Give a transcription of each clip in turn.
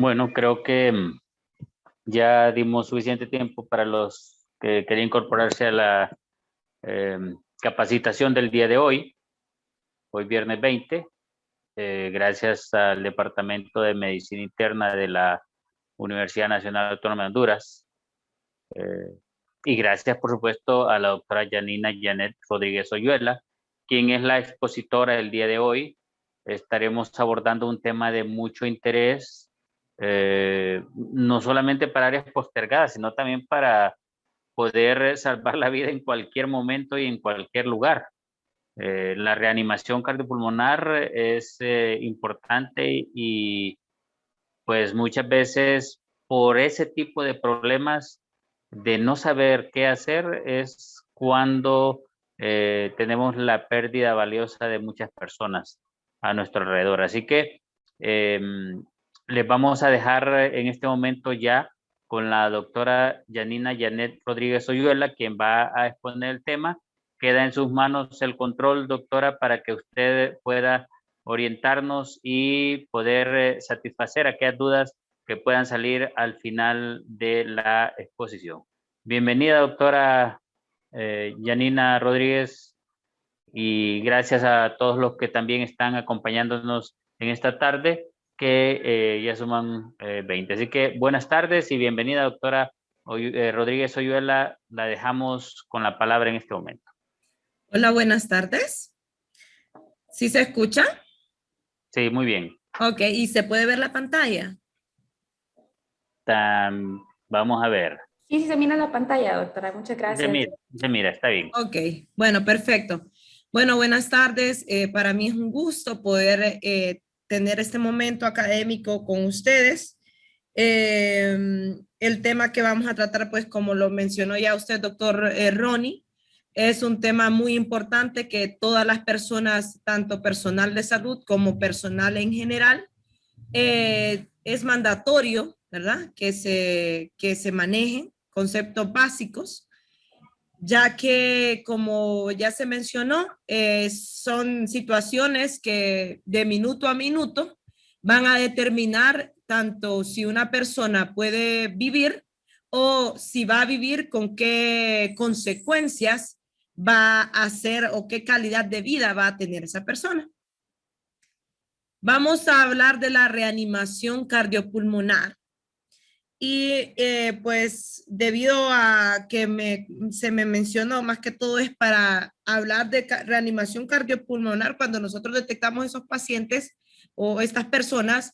Bueno, creo que ya dimos suficiente tiempo para los que querían incorporarse a la capacitación del día de hoy viernes 20, gracias al Departamento de Medicina Interna de la Universidad Nacional Autónoma de Honduras. Y gracias, por supuesto, a la doctora Yanina Janet Rodríguez Oyuela, quien es la expositora del día de hoy. Estaremos abordando un tema de mucho interés, no solamente para áreas postergadas, sino también para poder salvar la vida en cualquier momento y en cualquier lugar. La reanimación cardiopulmonar es importante y pues muchas veces por ese tipo de problemas de no saber qué hacer es cuando tenemos la pérdida valiosa de muchas personas a nuestro alrededor. Así que eh, les vamos a dejar en este momento ya con la doctora Yanina Janet Rodríguez Oyuela, quien va a exponer el tema. Queda en sus manos el control, doctora, para que usted pueda orientarnos y poder satisfacer aquellas dudas que puedan salir al final de la exposición. Bienvenida, doctora Yanina Rodríguez, y gracias a todos los que también están acompañándonos en esta tarde, que ya suman 20. Así que buenas tardes y bienvenida, doctora Rodríguez Oyuela. La dejamos con la palabra en este momento. Hola, buenas tardes. ¿Sí se escucha? Sí, muy bien. Ok, ¿y se puede ver la pantalla? Vamos a ver. Sí, sí se mira la pantalla, doctora. Muchas gracias. Se mira, está bien. Ok, bueno, perfecto. Bueno, buenas tardes. Para mí es un gusto poder tener este momento académico con ustedes. El tema que vamos a tratar, pues como lo mencionó ya usted, doctor Ronnie, es un tema muy importante que todas las personas, tanto personal de salud como personal en general, es mandatorio, ¿verdad? Que se manejen conceptos básicos, ya que, como ya se mencionó, son situaciones que de minuto a minuto van a determinar tanto si una persona puede vivir o si va a vivir, con qué consecuencias va a hacer o qué calidad de vida va a tener esa persona. Vamos a hablar de la reanimación cardiopulmonar. Y pues debido a que se me mencionó, más que todo es para hablar de reanimación cardiopulmonar cuando nosotros detectamos esos pacientes o estas personas,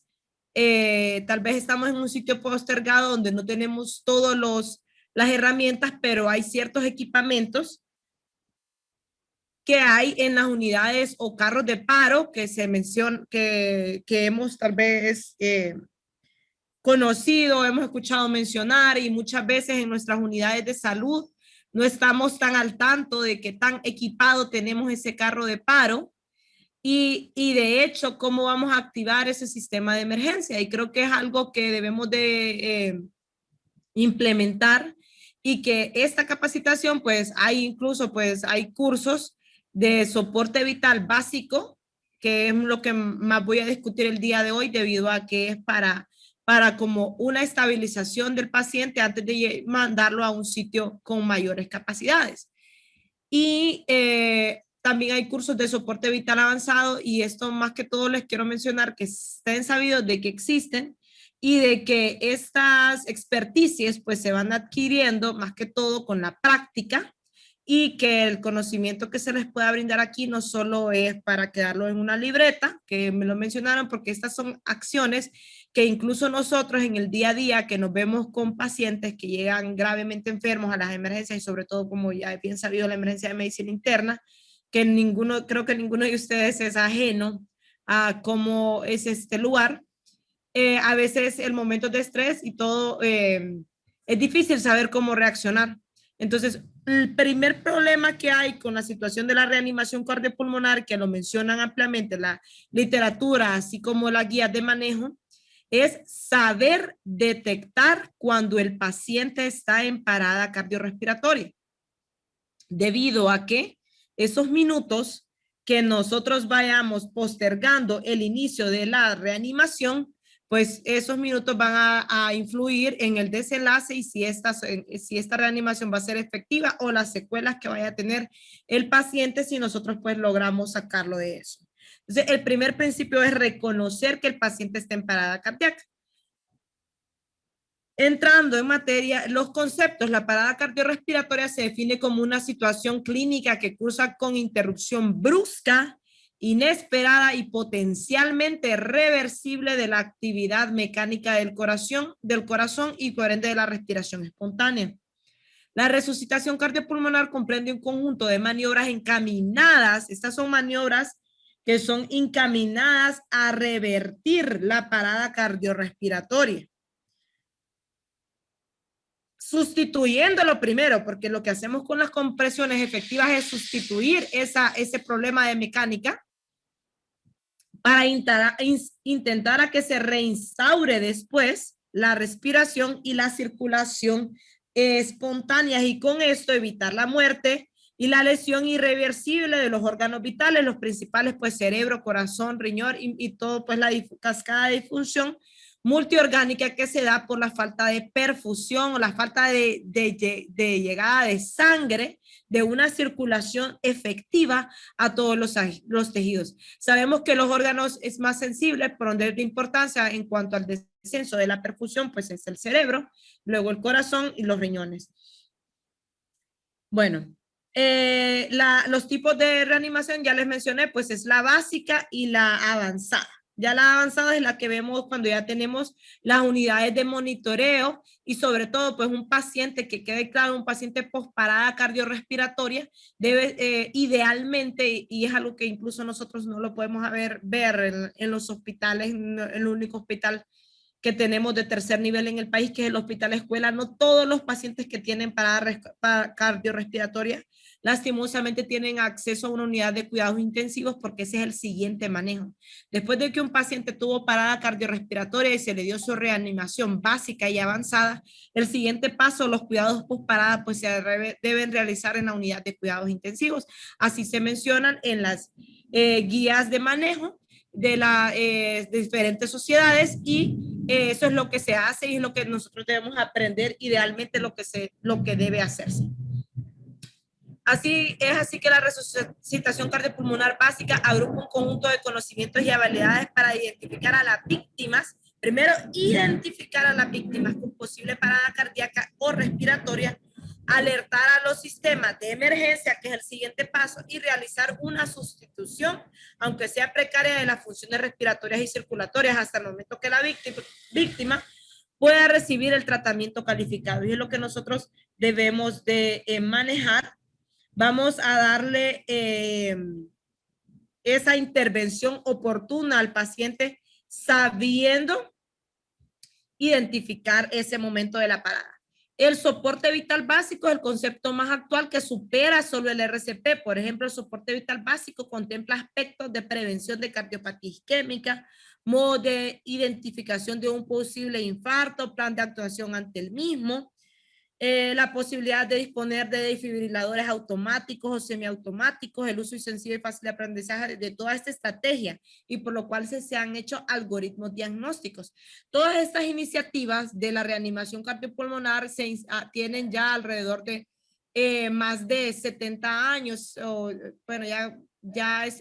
tal vez estamos en un sitio postergado donde no tenemos todas las herramientas, pero hay ciertos equipamientos que hay en las unidades o carros de paro que se menciona, que hemos tal vez conocido, hemos escuchado mencionar, y muchas veces en nuestras unidades de salud no estamos tan al tanto de qué tan equipado tenemos ese carro de paro y de hecho cómo vamos a activar ese sistema de emergencia. Y creo que es algo que debemos de implementar, y que esta capacitación, pues hay incluso, pues hay cursos de soporte vital básico, que es lo que más voy a discutir el día de hoy, debido a que es para como una estabilización del paciente antes de mandarlo a un sitio con mayores capacidades. Y también hay cursos de soporte vital avanzado, y esto más que todo les quiero mencionar que estén sabidos de que existen y de que estas experticias pues se van adquiriendo más que todo con la práctica, y que el conocimiento que se les pueda brindar aquí no solo es para quedarlo en una libreta, que me lo mencionaron, porque estas son acciones que incluso nosotros en el día a día, que nos vemos con pacientes que llegan gravemente enfermos a las emergencias, y sobre todo, como ya es bien sabido, la emergencia de medicina interna, que creo que ninguno de ustedes es ajeno a cómo es este lugar. A veces el momento de estrés y todo, es difícil saber cómo reaccionar. Entonces, el primer problema que hay con la situación de la reanimación cardiopulmonar, que lo mencionan ampliamente la literatura, así como las guías de manejo, es saber detectar cuando el paciente está en parada cardiorrespiratoria, debido a que esos minutos que nosotros vayamos postergando el inicio de la reanimación pues esos minutos van a influir en el desenlace y si esta reanimación va a ser efectiva o las secuelas que vaya a tener el paciente si nosotros pues logramos sacarlo de eso. Entonces, el primer principio es reconocer que el paciente está en parada cardíaca. Entrando en materia, los conceptos, la parada cardiorrespiratoria se define como una situación clínica que cursa con interrupción brusca, inesperada y potencialmente reversible de la actividad mecánica del corazón y por ende de la respiración espontánea. La resucitación cardiopulmonar comprende un conjunto de maniobras encaminadas, estas son maniobras que son encaminadas a revertir la parada cardiorrespiratoria. Sustituyéndolo primero, porque lo que hacemos con las compresiones efectivas es sustituir ese problema de mecánica para intentar a que se reinstaure después la respiración y la circulación espontáneas y con esto evitar la muerte y la lesión irreversible de los órganos vitales, los principales pues cerebro, corazón, riñón y todo pues la cascada de disfunción multiorgánica que se da por la falta de perfusión o la falta de llegada de sangre, de una circulación efectiva a todos los tejidos. Sabemos que los órganos es más sensible, por donde de importancia en cuanto al descenso de la perfusión, pues es el cerebro, luego el corazón y los riñones. Bueno, los tipos de reanimación ya les mencioné, pues es la básica y la avanzada. Ya la avanzada es la que vemos cuando ya tenemos las unidades de monitoreo y sobre todo pues un paciente que quede claro, un paciente postparada cardiorrespiratoria debe idealmente, y es algo que incluso nosotros no lo podemos ver en los hospitales, en el único hospital que tenemos de tercer nivel en el país, que es el Hospital Escuela. No todos los pacientes que tienen parada cardiorrespiratoria lastimosamente tienen acceso a una unidad de cuidados intensivos porque ese es el siguiente manejo. Después de que un paciente tuvo parada cardiorrespiratoria y se le dio su reanimación básica y avanzada, el siguiente paso, los cuidados postparada, pues se deben realizar en la unidad de cuidados intensivos. Así se mencionan en las guías de manejo de las diferentes sociedades y eso es lo que se hace y es lo que nosotros debemos aprender, idealmente lo que debe hacerse. Así que la resucitación cardiopulmonar básica agrupa un conjunto de conocimientos y habilidades para identificar a las víctimas. Primero, identificar a las víctimas con posible parada cardíaca o respiratoria, alertar a los sistemas de emergencia, que es el siguiente paso, y realizar una sustitución, aunque sea precaria, de las funciones respiratorias y circulatorias hasta el momento que la víctima pueda recibir el tratamiento calificado. Y es lo que nosotros debemos de manejar. Vamos a darle esa intervención oportuna al paciente sabiendo identificar ese momento de la parada. El soporte vital básico es el concepto más actual que supera solo el RCP. Por ejemplo, el soporte vital básico contempla aspectos de prevención de cardiopatía isquémica, modo de identificación de un posible infarto, plan de actuación ante el mismo, la posibilidad de disponer de desfibriladores automáticos o semiautomáticos, el uso sencillo y fácil de aprendizaje de toda esta estrategia y por lo cual se han hecho algoritmos diagnósticos. Todas estas iniciativas de la reanimación cardiopulmonar tienen ya alrededor de más de 70 años, o, bueno,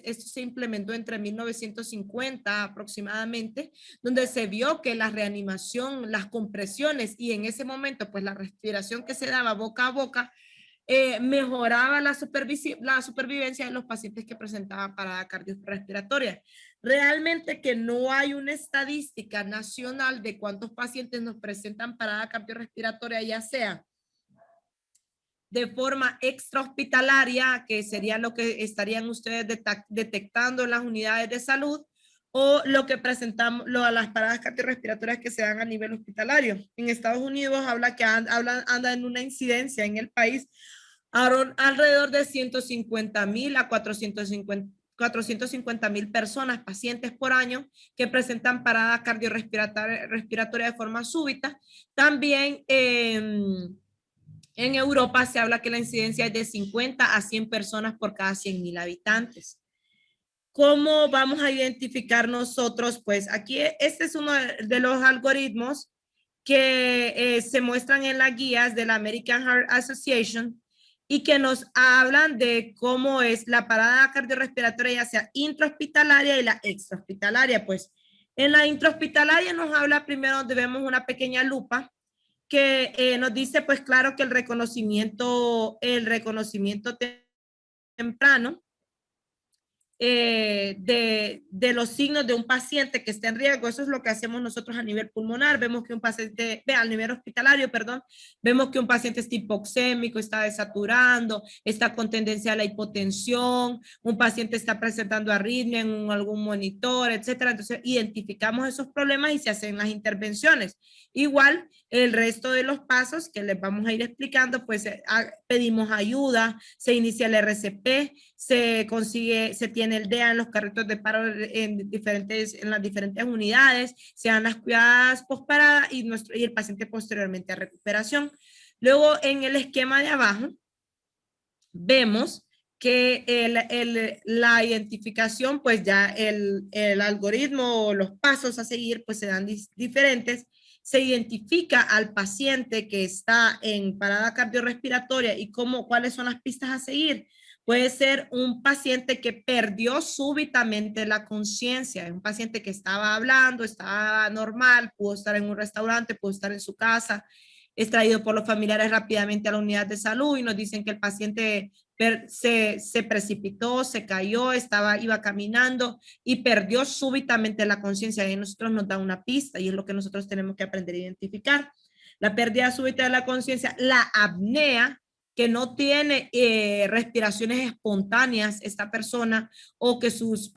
esto se implementó entre 1950 aproximadamente, donde se vio que la reanimación, las compresiones y en ese momento pues la respiración que se daba boca a boca mejoraba la supervivencia de los pacientes que presentaban parada cardiorrespiratoria. Realmente que no hay una estadística nacional de cuántos pacientes nos presentan parada cardiorrespiratoria, ya sea de forma extrahospitalaria, que sería lo que estarían ustedes detectando en las unidades de salud, o lo que presentamos, las paradas cardiorrespiratorias que se dan a nivel hospitalario. En Estados Unidos anda en una incidencia en el país alrededor de 150,000 a 450,000 personas, pacientes por año, que presentan parada cardiorrespiratoria de forma súbita. También en Europa se habla que la incidencia es de 50 a 100 personas por cada 100,000 habitantes. ¿cómo vamos a identificar nosotros? Pues aquí este es uno de los algoritmos que se muestran en las guías de la American Heart Association y que nos hablan de cómo es la parada cardiorrespiratoria, ya sea intrahospitalaria y la extrahospitalaria. Pues en la intrahospitalaria nos habla primero donde vemos una pequeña lupa que nos dice, pues claro, que el reconocimiento temprano de los signos de un paciente que esté en riesgo. Eso es lo que hacemos nosotros a nivel pulmonar. Vemos que un paciente, a nivel hospitalario, perdón, vemos que un paciente está hipoxémico, está desaturando, está con tendencia a la hipotensión, un paciente está presentando arritmia en algún monitor, etcétera. Entonces, identificamos esos problemas y se hacen las intervenciones. Igual, el resto de los pasos que les vamos a ir explicando, pues pedimos ayuda, se inicia el RCP, se tiene el DEA en los carritos de paro en las diferentes unidades, se dan las cuidadas postparada y el paciente posteriormente a recuperación. Luego, en el esquema de abajo, vemos que la identificación, pues ya el algoritmo o los pasos a seguir, pues se dan diferentes. Se identifica al paciente que está en parada cardiorrespiratoria y cuáles son las pistas a seguir. Puede ser un paciente que perdió súbitamente la conciencia, un paciente que estaba hablando, estaba normal, pudo estar en un restaurante, pudo estar en su casa, es traído por los familiares rápidamente a la unidad de salud y nos dicen que el paciente se precipitó, se cayó, iba caminando y perdió súbitamente la conciencia. Y nosotros nos da una pista y es lo que nosotros tenemos que aprender a identificar. La pérdida súbita de la conciencia, la apnea, que no tiene respiraciones espontáneas esta persona, o que sus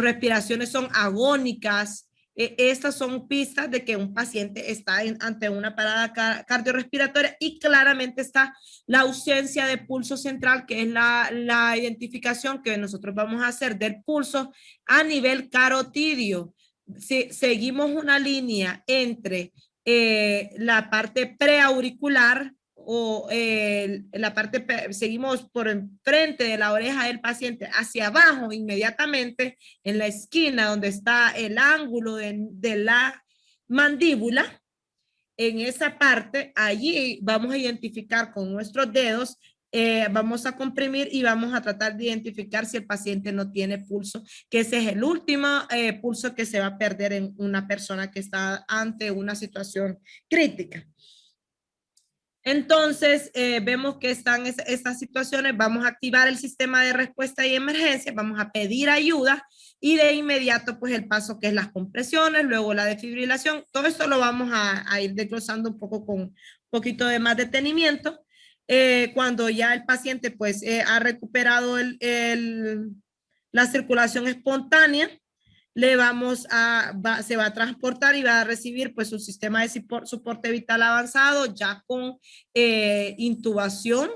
respiraciones son agónicas. Estas son pistas de que un paciente está ante una parada cardiorrespiratoria y claramente está la ausencia de pulso central, que es la identificación que nosotros vamos a hacer del pulso a nivel carotidio. Si seguimos una línea entre la parte preauricular o la parte, seguimos por enfrente de la oreja del paciente hacia abajo inmediatamente en la esquina donde está el ángulo de la mandíbula, en esa parte, allí vamos a identificar con nuestros dedos, vamos a comprimir y vamos a tratar de identificar si el paciente no tiene pulso, que ese es el último pulso que se va a perder en una persona que está ante una situación crítica. Entonces, vemos que están estas situaciones, vamos a activar el sistema de respuesta y emergencia, vamos a pedir ayuda y de inmediato, pues el paso que es las compresiones, luego la defibrilación, todo esto lo vamos a ir desglosando un poco con un poquito de más detenimiento. Cuando ya el paciente pues ha recuperado la circulación espontánea, se va a transportar y va a recibir pues un sistema de soporte vital avanzado ya con intubación,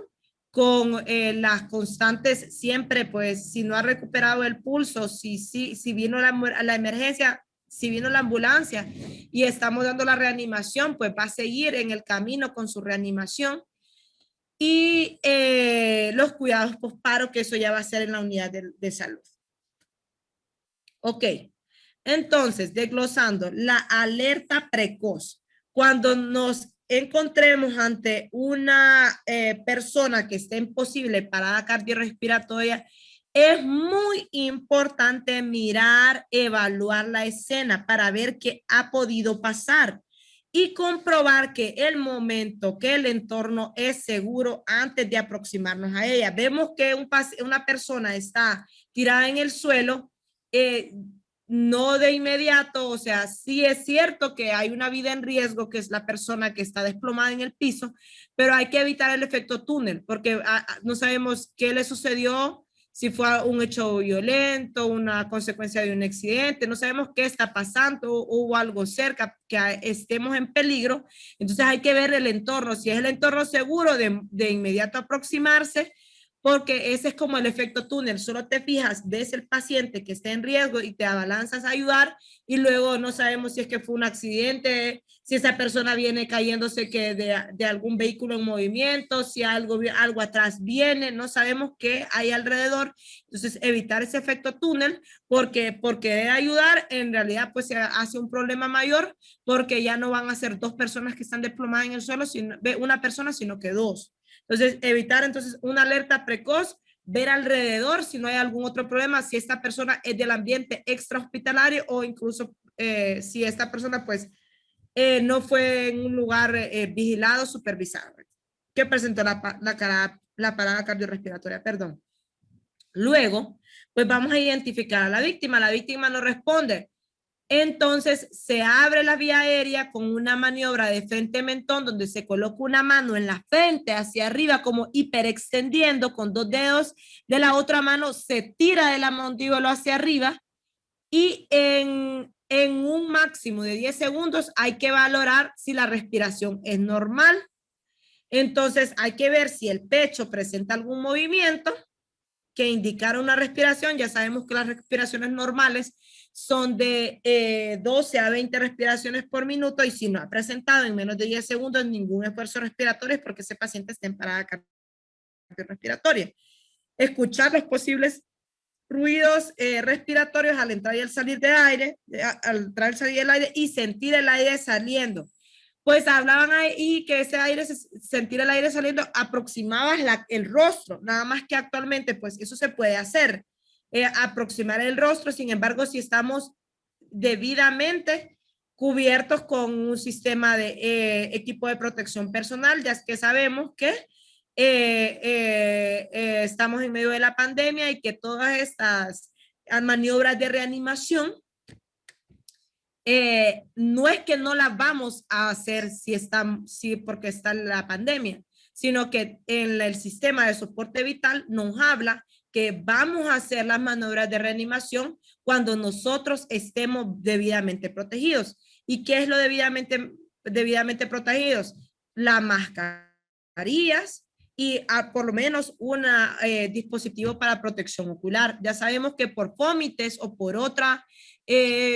con las constantes siempre, pues si no ha recuperado el pulso, si vino la emergencia, si vino la ambulancia y estamos dando la reanimación, pues va a seguir en el camino con su reanimación. Y los cuidados postparo, que eso ya va a ser en la unidad de salud. Ok, entonces, desglosando, la alerta precoz. Cuando nos encontremos ante una persona que esté en posible parada cardiorrespiratoria, es muy importante mirar, evaluar la escena para ver qué ha podido pasar y comprobar que el momento, que el entorno es seguro antes de aproximarnos a ella. Vemos que una persona está tirada en el suelo, no de inmediato, o sea, sí es cierto que hay una vida en riesgo, que es la persona que está desplomada en el piso, pero hay que evitar el efecto túnel, porque no sabemos qué le sucedió, si fue un hecho violento, una consecuencia de un accidente, no sabemos qué está pasando, hubo algo cerca, que estemos en peligro. Entonces hay que ver el entorno, si es el entorno seguro de inmediato aproximarse, porque ese es como el efecto túnel, solo te fijas, ves el paciente que está en riesgo y te abalanzas a ayudar y luego no sabemos si es que fue un accidente, si esa persona viene cayéndose que de algún vehículo en movimiento, si algo atrás viene, no sabemos qué hay alrededor. Entonces evitar ese efecto túnel porque de ayudar en realidad pues se hace un problema mayor porque ya no van a ser dos personas que están desplomadas en el suelo, sino una persona, sino que dos. Entonces, evitar entonces una alerta precoz, ver alrededor si no hay algún otro problema, si esta persona es del ambiente extrahospitalario o incluso si esta persona pues no fue en un lugar vigilado, supervisado, que presentó la parada cardiorrespiratoria, perdón. Luego, pues vamos a identificar a la víctima no responde. Entonces se abre la vía aérea con una maniobra de frente-mentón donde se coloca una mano en la frente hacia arriba como hiperextendiendo con dos dedos de la otra mano, se tira de la mandíbula hacia arriba y en un máximo de 10 segundos hay que valorar si la respiración es normal. Entonces hay que ver si el pecho presenta algún movimiento que indicara una respiración. Ya sabemos que las respiraciones normales son de 12 a 20 respiraciones por minuto y si no ha presentado en menos de 10 segundos ningún esfuerzo respiratorio es porque ese paciente está en parada cardiorrespiratoria. Escuchar los posibles ruidos respiratorios al entrar y al salir del aire, y sentir el aire saliendo. Pues hablaban ahí que ese aire, sentir el aire saliendo, aproximabas el rostro, nada más que actualmente, pues eso se puede hacer, aproximar el rostro. Sin embargo, si estamos debidamente cubiertos con un sistema de equipo de protección personal, ya es que sabemos que estamos en medio de la pandemia y que todas estas maniobras de reanimación no es que no las vamos a hacer porque está la pandemia, sino que en el sistema de soporte vital nos habla que vamos a hacer las maniobras de reanimación cuando nosotros estemos debidamente protegidos. ¿Y qué es lo debidamente protegidos? Las mascarillas y por lo menos un dispositivo para protección ocular. Ya sabemos que por pómites o por otra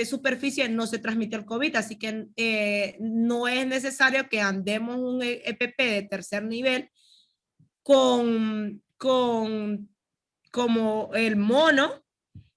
superficie no se transmite el COVID, así que no es necesario que andemos un EPP de tercer nivel como el mono,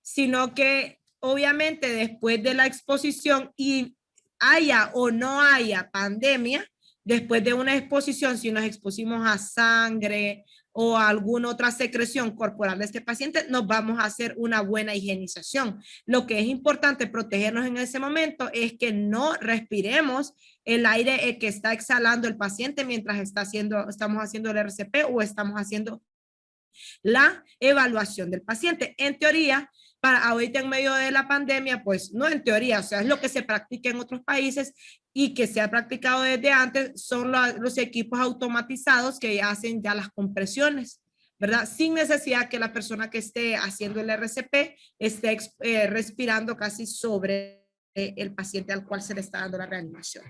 sino que obviamente después de la exposición y haya o no haya pandemia, después de una exposición, si nos expusimos a sangre o a alguna otra secreción corporal de este paciente, nos vamos a hacer una buena higienización. Lo que es importante protegernos en ese momento es que no respiremos el aire que está exhalando el paciente mientras estamos haciendo el RCP o estamos haciendo la evaluación del paciente. En teoría, para ahorita en medio de la pandemia, pues no en teoría, o sea, es lo que se practica en otros países y que se ha practicado desde antes, son los equipos automatizados que hacen ya las compresiones, ¿verdad? Sin necesidad que la persona que esté haciendo el RCP esté respirando casi sobre el paciente al cual se le está dando la reanimación.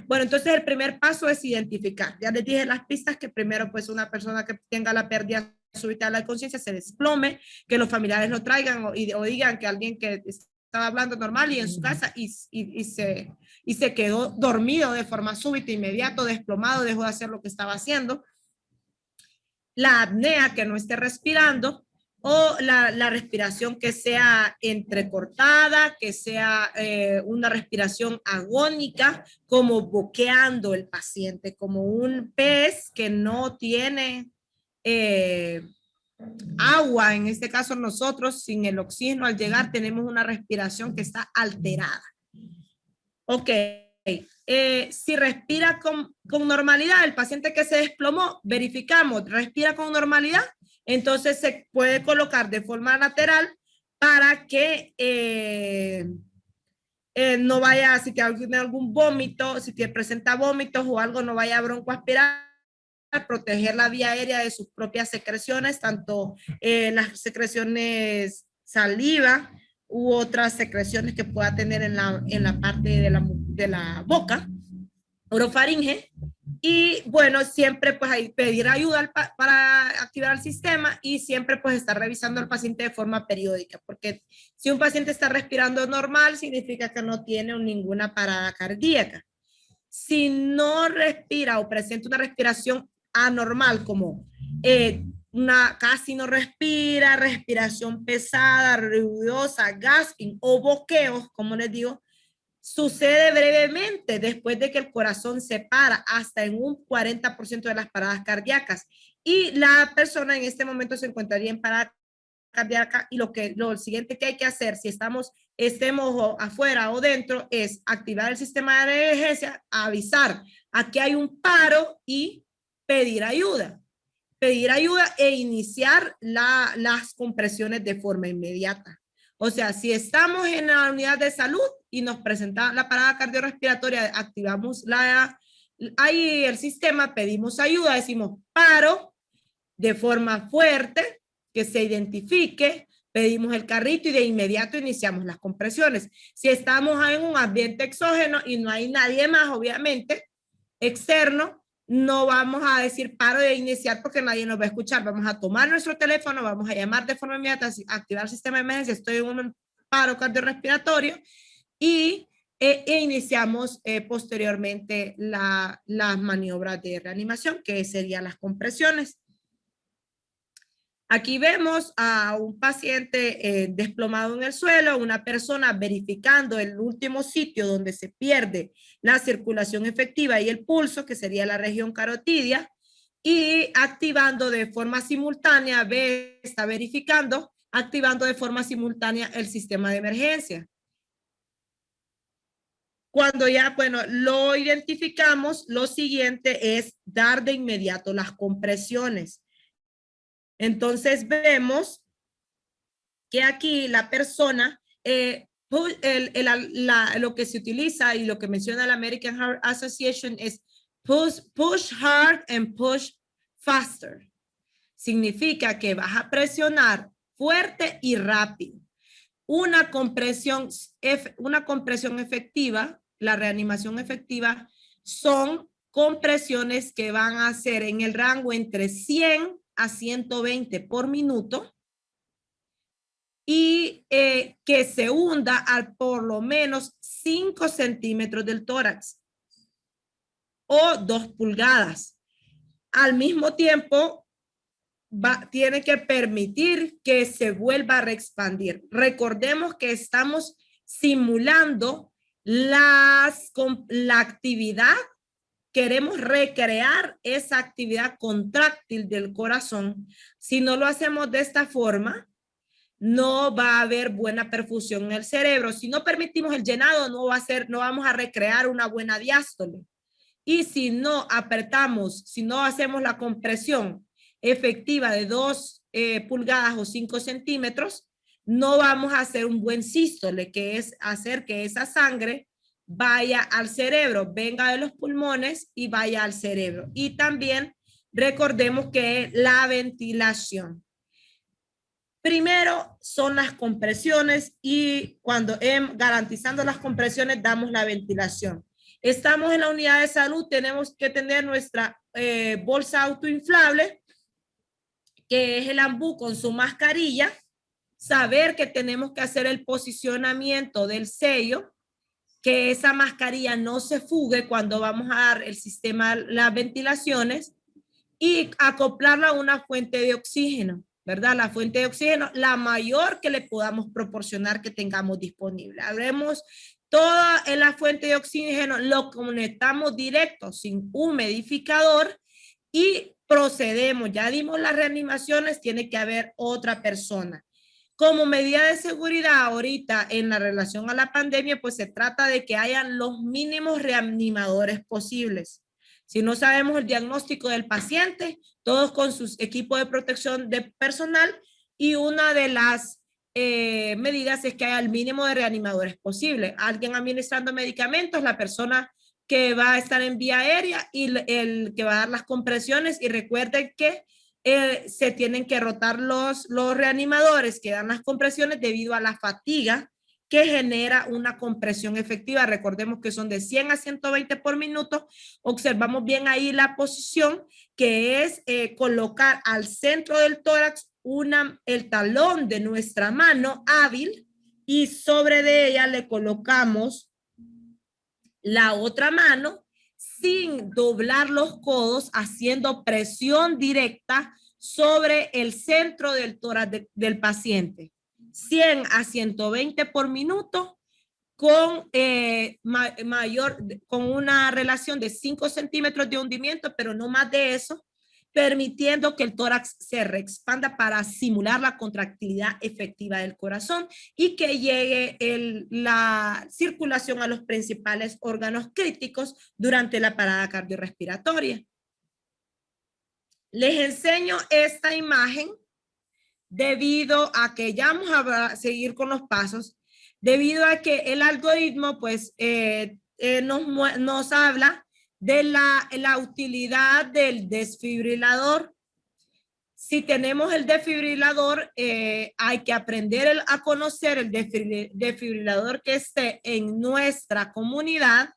Bueno, entonces el primer paso es identificar. Ya les dije las pistas que primero pues una persona que tenga la pérdida súbita de la conciencia se desplome, que los familiares lo traigan o digan que alguien que estaba hablando normal y en su casa y se quedó dormido de forma súbita, inmediato, desplomado, dejó de hacer lo que estaba haciendo. La apnea, que no esté respirando, o la respiración que sea entrecortada, que sea una respiración agónica, como boqueando el paciente, como un pez que no tiene agua. En este caso nosotros sin el oxígeno al llegar tenemos una respiración que está alterada. Ok, si respira con normalidad, el paciente que se desplomó, verificamos, respira con normalidad, entonces se puede colocar de forma lateral para que no vaya, si tiene algún vómito, si presenta vómitos o algo, no vaya a broncoaspirar, proteger la vía aérea de sus propias secreciones, tanto las secreciones saliva u otras secreciones que pueda tener en la parte de la boca, orofaringe, Y bueno, siempre pues hay pedir ayuda para activar el sistema y siempre pues estar revisando al paciente de forma periódica, porque si un paciente está respirando normal, significa que no tiene ninguna parada cardíaca. Si no respira o presenta una respiración anormal, como casi no respira, respiración pesada, ruidosa, gasping o boqueos, como les digo, sucede brevemente después de que el corazón se para, hasta en un 40% de las paradas cardíacas. Y la persona en este momento se encontraría en parada cardíaca y lo siguiente que hay que hacer, si estemos afuera o dentro, es activar el sistema de emergencia, avisar a que hay un paro y pedir ayuda. Pedir ayuda e iniciar las compresiones de forma inmediata. O sea, si estamos en la unidad de salud y nos presenta la parada cardiorrespiratoria, activamos ahí el sistema, pedimos ayuda, decimos paro de forma fuerte, que se identifique, pedimos el carrito y de inmediato iniciamos las compresiones. Si estamos en un ambiente exógeno y no hay nadie más, obviamente, externo, no vamos a decir paro de iniciar porque nadie nos va a escuchar. Vamos a tomar nuestro teléfono, vamos a llamar de forma inmediata, activar el sistema de emergencia, estoy en un paro cardiorrespiratorio y iniciamos posteriormente las maniobras de reanimación, que serían las compresiones. Aquí vemos a un paciente desplomado en el suelo, una persona verificando el último sitio donde se pierde la circulación efectiva y el pulso, que sería la región carotidia, y activando de forma simultánea, está verificando, activando de forma simultánea el sistema de emergencia. Cuando ya, bueno, lo identificamos, lo siguiente es dar de inmediato las compresiones. Entonces vemos que aquí la persona, lo que se utiliza y lo que menciona la American Heart Association es push hard and push faster. Significa que vas a presionar fuerte y rápido. Una compresión efectiva, la reanimación efectiva, son compresiones que van a ser en el rango entre 100 a 120 por minuto y que se hunda a por lo menos 5 centímetros del tórax o 2 pulgadas. Al mismo tiempo, tiene que permitir que se vuelva a reexpandir. Recordemos que estamos simulando la actividad. Queremos recrear esa actividad contráctil del corazón. Si no lo hacemos de esta forma, no va a haber buena perfusión en el cerebro. Si no permitimos el llenado, no vamos a recrear una buena diástole. Y si no apretamos, si no hacemos la compresión efectiva de 2 pulgadas o 5 centímetros, no vamos a hacer un buen sístole, que es hacer que esa sangre vaya al cerebro, venga de los pulmones y vaya al cerebro. Y también recordemos que la ventilación. Primero son las compresiones y cuando garantizando las compresiones damos la ventilación. Estamos en la unidad de salud, tenemos que tener nuestra bolsa autoinflable, que es el ambú con su mascarilla, saber que tenemos que hacer el posicionamiento del sello, que esa mascarilla no se fugue cuando vamos a dar el sistema, las ventilaciones, y acoplarla a una fuente de oxígeno, ¿verdad? La fuente de oxígeno, la mayor que le podamos proporcionar que tengamos disponible. Habremos toda en la fuente de oxígeno, lo conectamos directo sin humidificador y procedemos. Ya dimos las reanimaciones, tiene que haber otra persona. Como medida de seguridad ahorita en la relación a la pandemia, pues se trata de que hayan los mínimos reanimadores posibles. Si no sabemos el diagnóstico del paciente, todos con sus equipos de protección de personal, y una de las medidas es que haya el mínimo de reanimadores posible. Alguien administrando medicamentos, la persona que va a estar en vía aérea y el que va a dar las compresiones. Y recuerden que se tienen que rotar los reanimadores que dan las compresiones debido a la fatiga que genera una compresión efectiva. Recordemos que son de 100 a 120 por minuto. Observamos bien ahí la posición, que es colocar al centro del tórax el talón de nuestra mano hábil y sobre de ella le colocamos la otra mano sin doblar los codos, haciendo presión directa sobre el centro del tórax del paciente. 100 a 120 por minuto con, con una relación de 5 centímetros de hundimiento, pero no más de eso, permitiendo que el tórax se reexpanda para simular la contractilidad efectiva del corazón y que llegue la circulación a los principales órganos críticos durante la parada cardiorrespiratoria. Les enseño esta imagen debido a que ya vamos a seguir con los pasos, debido a que el algoritmo pues nos habla de la utilidad del desfibrilador. Si tenemos el desfibrilador, hay que aprender a conocer el desfibrilador que esté en nuestra comunidad.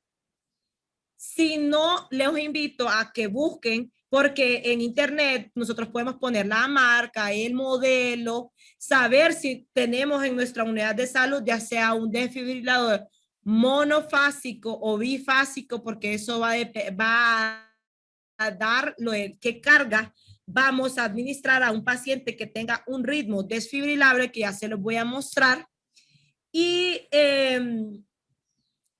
Si no, les invito a que busquen, porque en internet nosotros podemos poner la marca, el modelo, saber si tenemos en nuestra unidad de salud, ya sea un desfibrilador monofásico o bifásico, porque eso va a dar qué carga vamos a administrar a un paciente que tenga un ritmo desfibrilable, que ya se los voy a mostrar. Y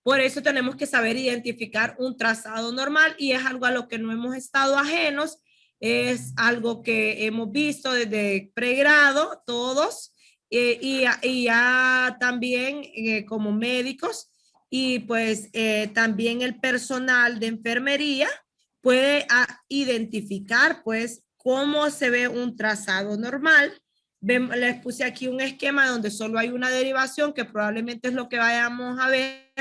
por eso tenemos que saber identificar un trazado normal, y es algo a lo que no hemos estado ajenos, es algo que hemos visto desde pregrado todos, y ya también como médicos, y pues también el personal de enfermería puede identificar pues cómo se ve un trazado normal. Les puse aquí un esquema donde solo hay una derivación, que probablemente es lo que vayamos a ver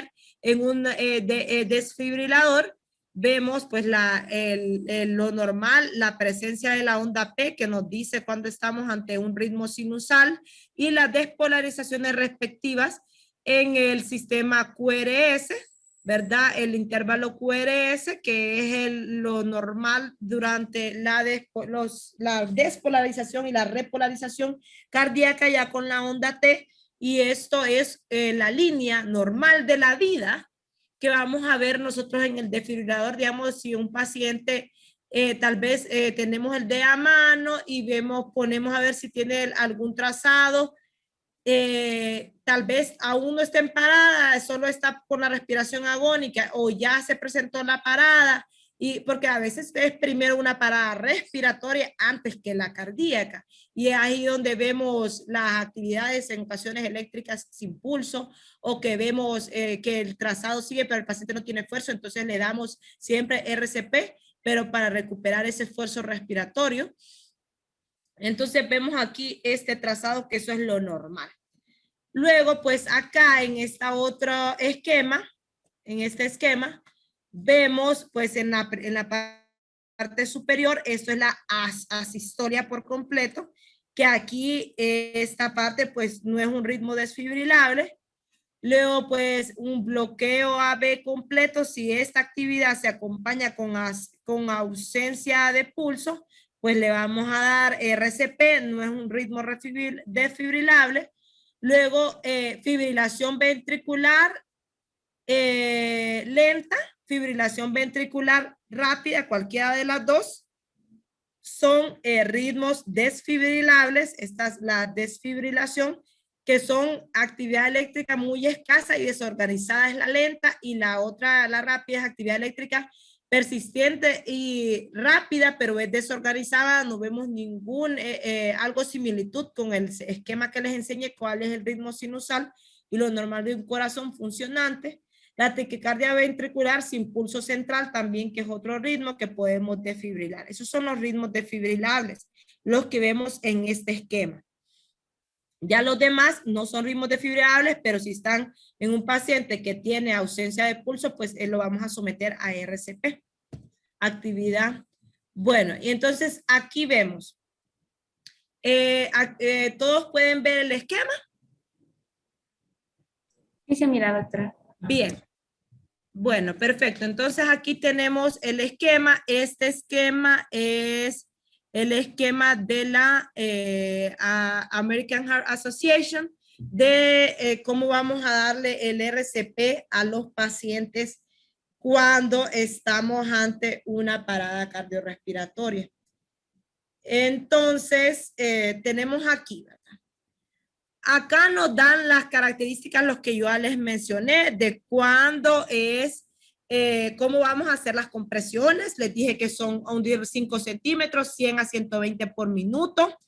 en un desfibrilador. Vemos pues lo normal, la presencia de la onda P, que nos dice cuando estamos ante un ritmo sinusal, y las despolarizaciones respectivas en el sistema QRS, ¿verdad? El intervalo QRS, que es lo normal durante la despolarización y la repolarización cardíaca, ya con la onda T, y esto es la línea normal de la vida que vamos a ver nosotros en el desfibrilador. Digamos, si un paciente tal vez tenemos el D a mano y ponemos a ver si tiene algún trazado, tal vez aún no está en parada, solo está con la respiración agónica, o ya se presentó la parada, y porque a veces es primero una parada respiratoria antes que la cardíaca, y es ahí donde vemos las actividades en ocasiones eléctricas sin pulso, o que vemos que el trazado sigue pero el paciente no tiene esfuerzo, entonces le damos siempre RCP, pero para recuperar ese esfuerzo respiratorio. Entonces vemos aquí este trazado, que eso es lo normal. Luego, pues acá en esta otro esquema, en este esquema, vemos pues en la parte superior, esto es la asistolia por completo, que aquí esta parte pues no es un ritmo desfibrilable. Luego pues un bloqueo AB completo, si esta actividad se acompaña con ausencia de pulso, pues le vamos a dar RCP, no es un ritmo desfibrilable. Luego, fibrilación ventricular lenta, fibrilación ventricular rápida, cualquiera de las dos, son ritmos desfibrilables. Esta es la desfibrilación, que son actividad eléctrica muy escasa y desorganizada, es la lenta, y la otra, la rápida, es actividad eléctrica persistente y rápida, pero es desorganizada. No vemos algo similitud con el esquema que les enseñé, cuál es el ritmo sinusal y lo normal de un corazón funcionante. La taquicardia ventricular sin pulso central también, que es otro ritmo que podemos desfibrilar. Esos son los ritmos desfibrilables, los que vemos en este esquema. Ya los demás no son ritmos desfibrilables, pero si están en un paciente que tiene ausencia de pulso, pues lo vamos a someter a RCP. Actividad. Bueno, y entonces aquí vemos. ¿Todos pueden ver el esquema? Sí se mira, doctora. Bien. Bueno, perfecto. Entonces aquí tenemos el esquema. Este esquema es el esquema de la American Heart Association de cómo vamos a darle el RCP a los pacientes cuando estamos ante una parada cardiorrespiratoria. Entonces, tenemos aquí, ¿verdad? Acá nos dan las características, los que yo ya les mencioné, de cuándo es, cómo vamos a hacer las compresiones. Les dije que son a hundir 5 centímetros, 100 a 120 por minuto,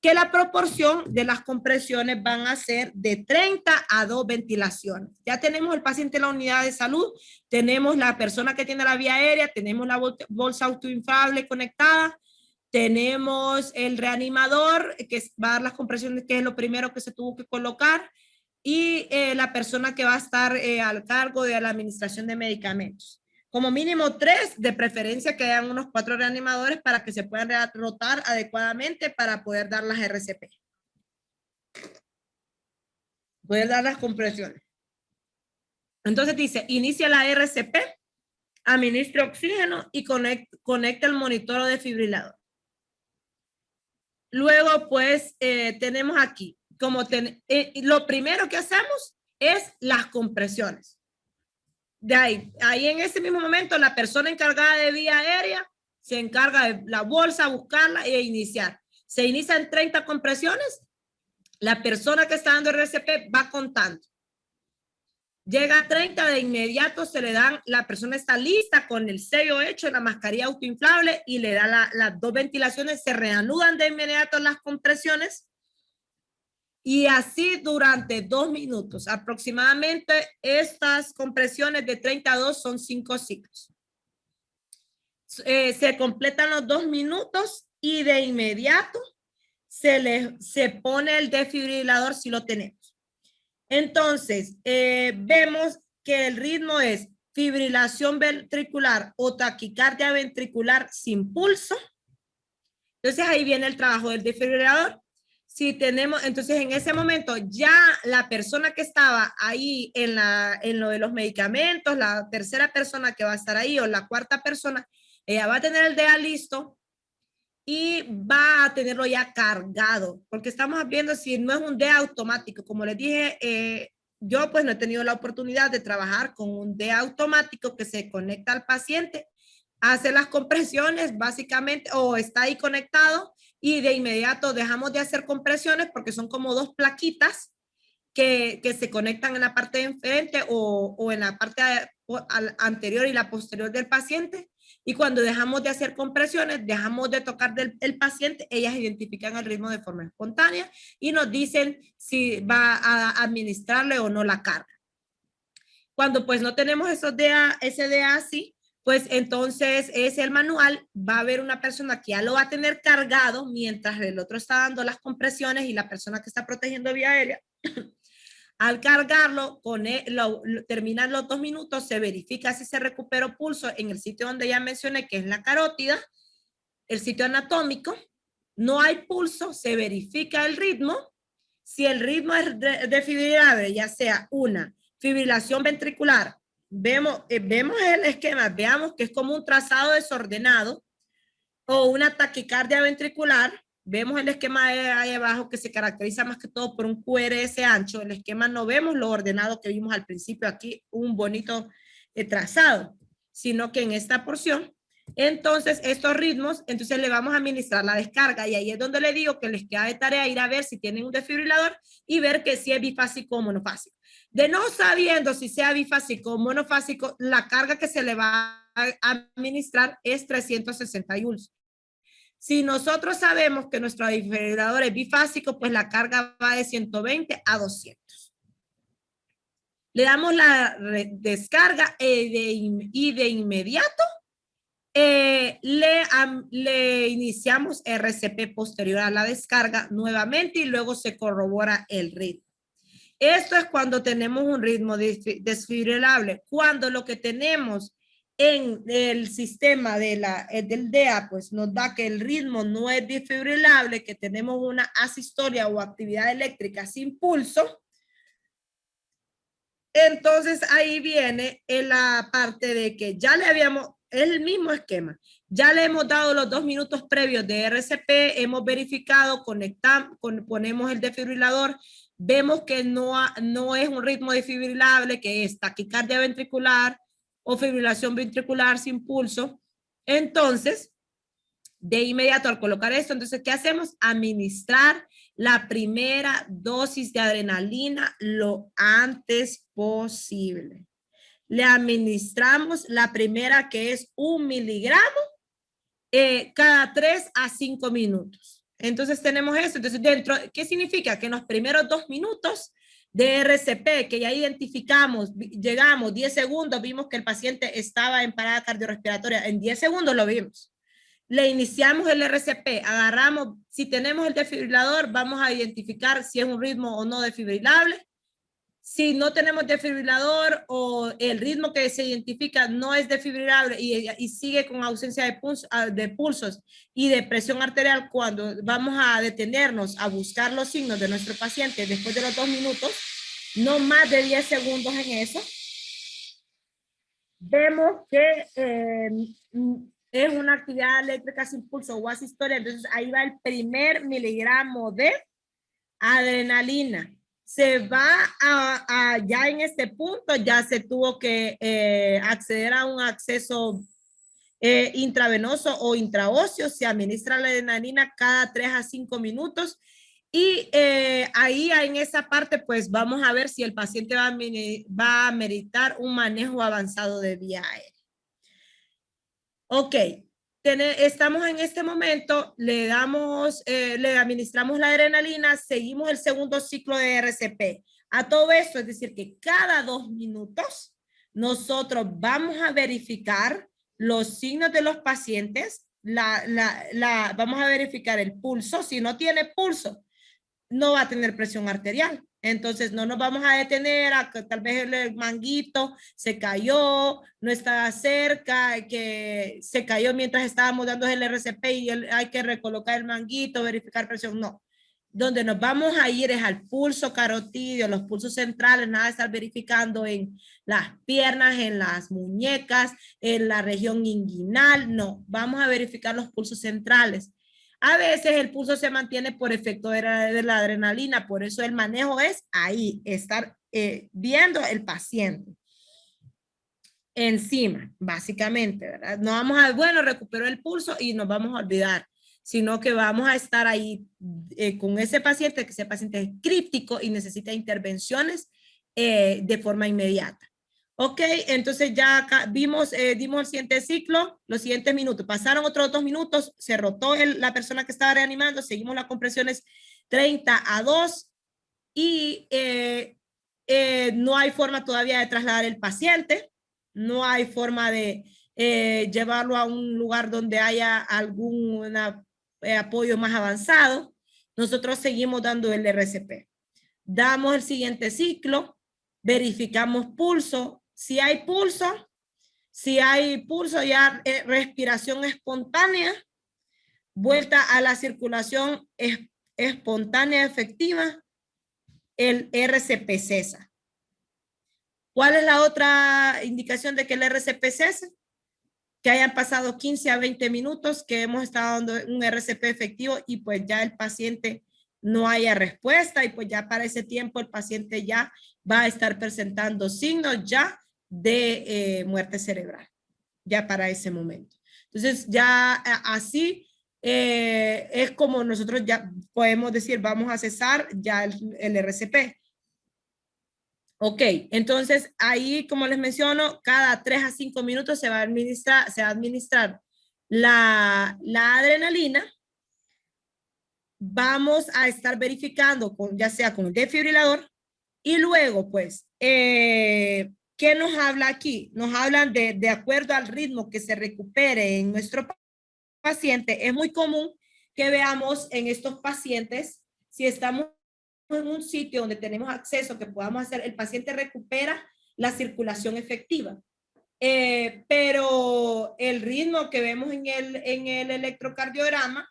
que la proporción de las compresiones van a ser de 30 a 2 ventilaciones. Ya tenemos el paciente en la unidad de salud, tenemos la persona que tiene la vía aérea, tenemos la bolsa autoinflable conectada, tenemos el reanimador que va a dar las compresiones, que es lo primero que se tuvo que colocar, y la persona que va a estar al cargo de la administración de medicamentos. Como mínimo 3, de preferencia que hayan unos 4 reanimadores para que se puedan rotar adecuadamente para poder dar las RCP. Poder dar las compresiones. Entonces dice, inicia la RCP, administra oxígeno y conecta el monitor de desfibrilador. Luego, pues, tenemos aquí, lo primero que hacemos es las compresiones. De ahí en ese mismo momento, la persona encargada de vía aérea se encarga de la bolsa, buscarla e iniciar. Se inician 30 compresiones, la persona que está dando el RCP va contando. Llega a 30, de inmediato se le dan, la persona está lista con el sello hecho, la mascarilla autoinflable y le da las 2 ventilaciones, se reanudan de inmediato las compresiones y así durante 2 minutos. Aproximadamente estas compresiones de 30 a 2 son 5 ciclos. Se completan los 2 minutos y de inmediato se pone el desfibrilador si lo tenemos. Entonces, vemos que el ritmo es fibrilación ventricular o taquicardia ventricular sin pulso. Entonces, ahí viene el trabajo del desfibrilador. Si tenemos, entonces en ese momento ya la persona que estaba ahí en lo de los medicamentos, la tercera persona que va a estar ahí o la cuarta persona, ella va a tener el DEA listo y va a tenerlo ya cargado, porque estamos viendo si no es un DEA automático. Como les dije, yo pues no he tenido la oportunidad de trabajar con un DEA automático que se conecta al paciente, hace las compresiones básicamente, o está ahí conectado y de inmediato dejamos de hacer compresiones porque son como 2 plaquitas que se conectan en la parte de enfrente o en la parte anterior y la posterior del paciente. Y cuando dejamos de hacer compresiones, dejamos de tocar el paciente, ellas identifican el ritmo de forma espontánea y nos dicen si va a administrarle o no la carga. Cuando pues no tenemos ese DA así, pues entonces es el manual, va a haber una persona que ya lo va a tener cargado mientras el otro está dando las compresiones y la persona que está protegiendo vía aérea. Al cargarlo, terminan los 2 minutos, se verifica si se recuperó pulso en el sitio donde ya mencioné, que es la carótida, el sitio anatómico. No hay pulso, se verifica el ritmo. Si el ritmo es desfibrillable, ya sea una fibrilación ventricular, vemos el esquema, veamos que es como un trazado desordenado, o una taquicardia ventricular. Vemos el esquema ahí abajo que se caracteriza más que todo por un QRS ancho. El esquema no vemos lo ordenado que vimos al principio aquí, un bonito trazado, sino que en esta porción, entonces estos ritmos, entonces le vamos a administrar la descarga y ahí es donde le digo que les queda de tarea ir a ver si tienen un desfibrilador y ver que si es bifásico o monofásico. De no sabiendo si sea bifásico o monofásico, la carga que se le va a administrar es 360 joules. Si nosotros sabemos que nuestro desfibrilador es bifásico, pues la carga va de 120 a 200. Le damos la descarga y de inmediato le iniciamos RCP posterior a la descarga nuevamente y luego se corrobora el ritmo. Esto es cuando tenemos un ritmo desfibrilable. Cuando lo que tenemos en el sistema del DEA, pues nos da que el ritmo no es desfibrilable, que tenemos una asistolia o actividad eléctrica sin pulso, Entonces ahí viene en la parte de que ya le habíamos, es el mismo esquema. Ya le hemos dado los 2 minutos previos de RCP, hemos verificado, conectamos, ponemos el desfibrilador, vemos que no es un ritmo desfibrilable, que es taquicardia ventricular o fibrilación ventricular sin pulso. Entonces, de inmediato al colocar esto, entonces, ¿qué hacemos? Administrar la primera dosis de adrenalina lo antes posible. Le administramos la primera, que es 1 miligramo, cada 3 a 5 minutos. Entonces tenemos eso. Entonces, dentro, ¿qué significa? Que en los primeros 2 minutos de RCP, que ya identificamos, llegamos 10 segundos, vimos que el paciente estaba en parada cardiorrespiratoria, en 10 segundos lo vimos. Le iniciamos el RCP, agarramos, si tenemos el desfibrilador, vamos a identificar si es un ritmo o no desfibrilable. Si no tenemos desfibrilador o el ritmo que se identifica no es desfibrilable y sigue con ausencia de pulsos y de presión arterial, cuando vamos a detenernos a buscar los signos de nuestro paciente después de los 2 minutos, no más de 10 segundos en eso, vemos que es una actividad eléctrica sin pulso o asistolia. Entonces ahí va el primer miligramo de adrenalina. Se va ya en este punto, ya se tuvo que acceder a un acceso intravenoso o intraóseo. Se administra la adrenalina cada 3 a 5 minutos. Y ahí en esa parte, pues vamos a ver si el paciente va a meritar un manejo avanzado de vía aérea. Ok, estamos en este momento, le administramos la adrenalina, seguimos el segundo ciclo de RCP. A todo esto, es decir, que cada 2 minutos nosotros vamos a verificar los signos de los pacientes, vamos a verificar el pulso. Si no tiene pulso, no va a tener presión arterial. Entonces no nos vamos a detener a que tal vez el manguito se cayó, no estaba cerca, que se cayó mientras estábamos dando el RCP y hay que recolocar el manguito, verificar presión. No. Donde nos vamos a ir es al pulso carotídeo, los pulsos centrales, nada de estar verificando en las piernas, en las muñecas, en la región inguinal. No, vamos a verificar los pulsos centrales. A veces el pulso se mantiene por efecto de la adrenalina, por eso el manejo es ahí, estar viendo el paciente encima, básicamente, ¿verdad? No vamos a, bueno, recuperó el pulso y nos vamos a olvidar, sino que vamos a estar ahí con ese paciente, que ese paciente es críptico y necesita intervenciones de forma inmediata. Ok, entonces ya dimos el siguiente ciclo, los siguientes minutos. Pasaron otros 2 minutos, se rotó la persona que estaba reanimando, seguimos las compresiones 30 a 2 y no hay forma todavía de trasladar el paciente, no hay forma de llevarlo a un lugar donde haya algún apoyo más avanzado. Nosotros seguimos dando el RCP. Damos el siguiente ciclo, verificamos pulso. Si hay pulso ya respiración espontánea, vuelta a la circulación espontánea efectiva, el RCP cesa. ¿Cuál es la otra indicación de que el RCP cesa? Que hayan pasado 15 a 20 minutos que hemos estado dando un RCP efectivo y pues ya el paciente no haya respuesta y pues ya para ese tiempo el paciente ya va a estar presentando signos ya de muerte cerebral, ya para ese momento. Entonces ya así es como nosotros ya podemos decir vamos a cesar ya el RCP. Ok, entonces ahí como les menciono, cada 3 a 5 minutos se va a administrar la adrenalina. Vamos a estar verificando ya sea con el desfibrilador y luego pues ¿qué nos habla aquí? Nos hablan de acuerdo al ritmo que se recupere en nuestro paciente. Es muy común que veamos en estos pacientes, si estamos en un sitio donde tenemos acceso, que podamos hacer, el paciente recupera la circulación efectiva. Pero el ritmo que vemos en el electrocardiograma,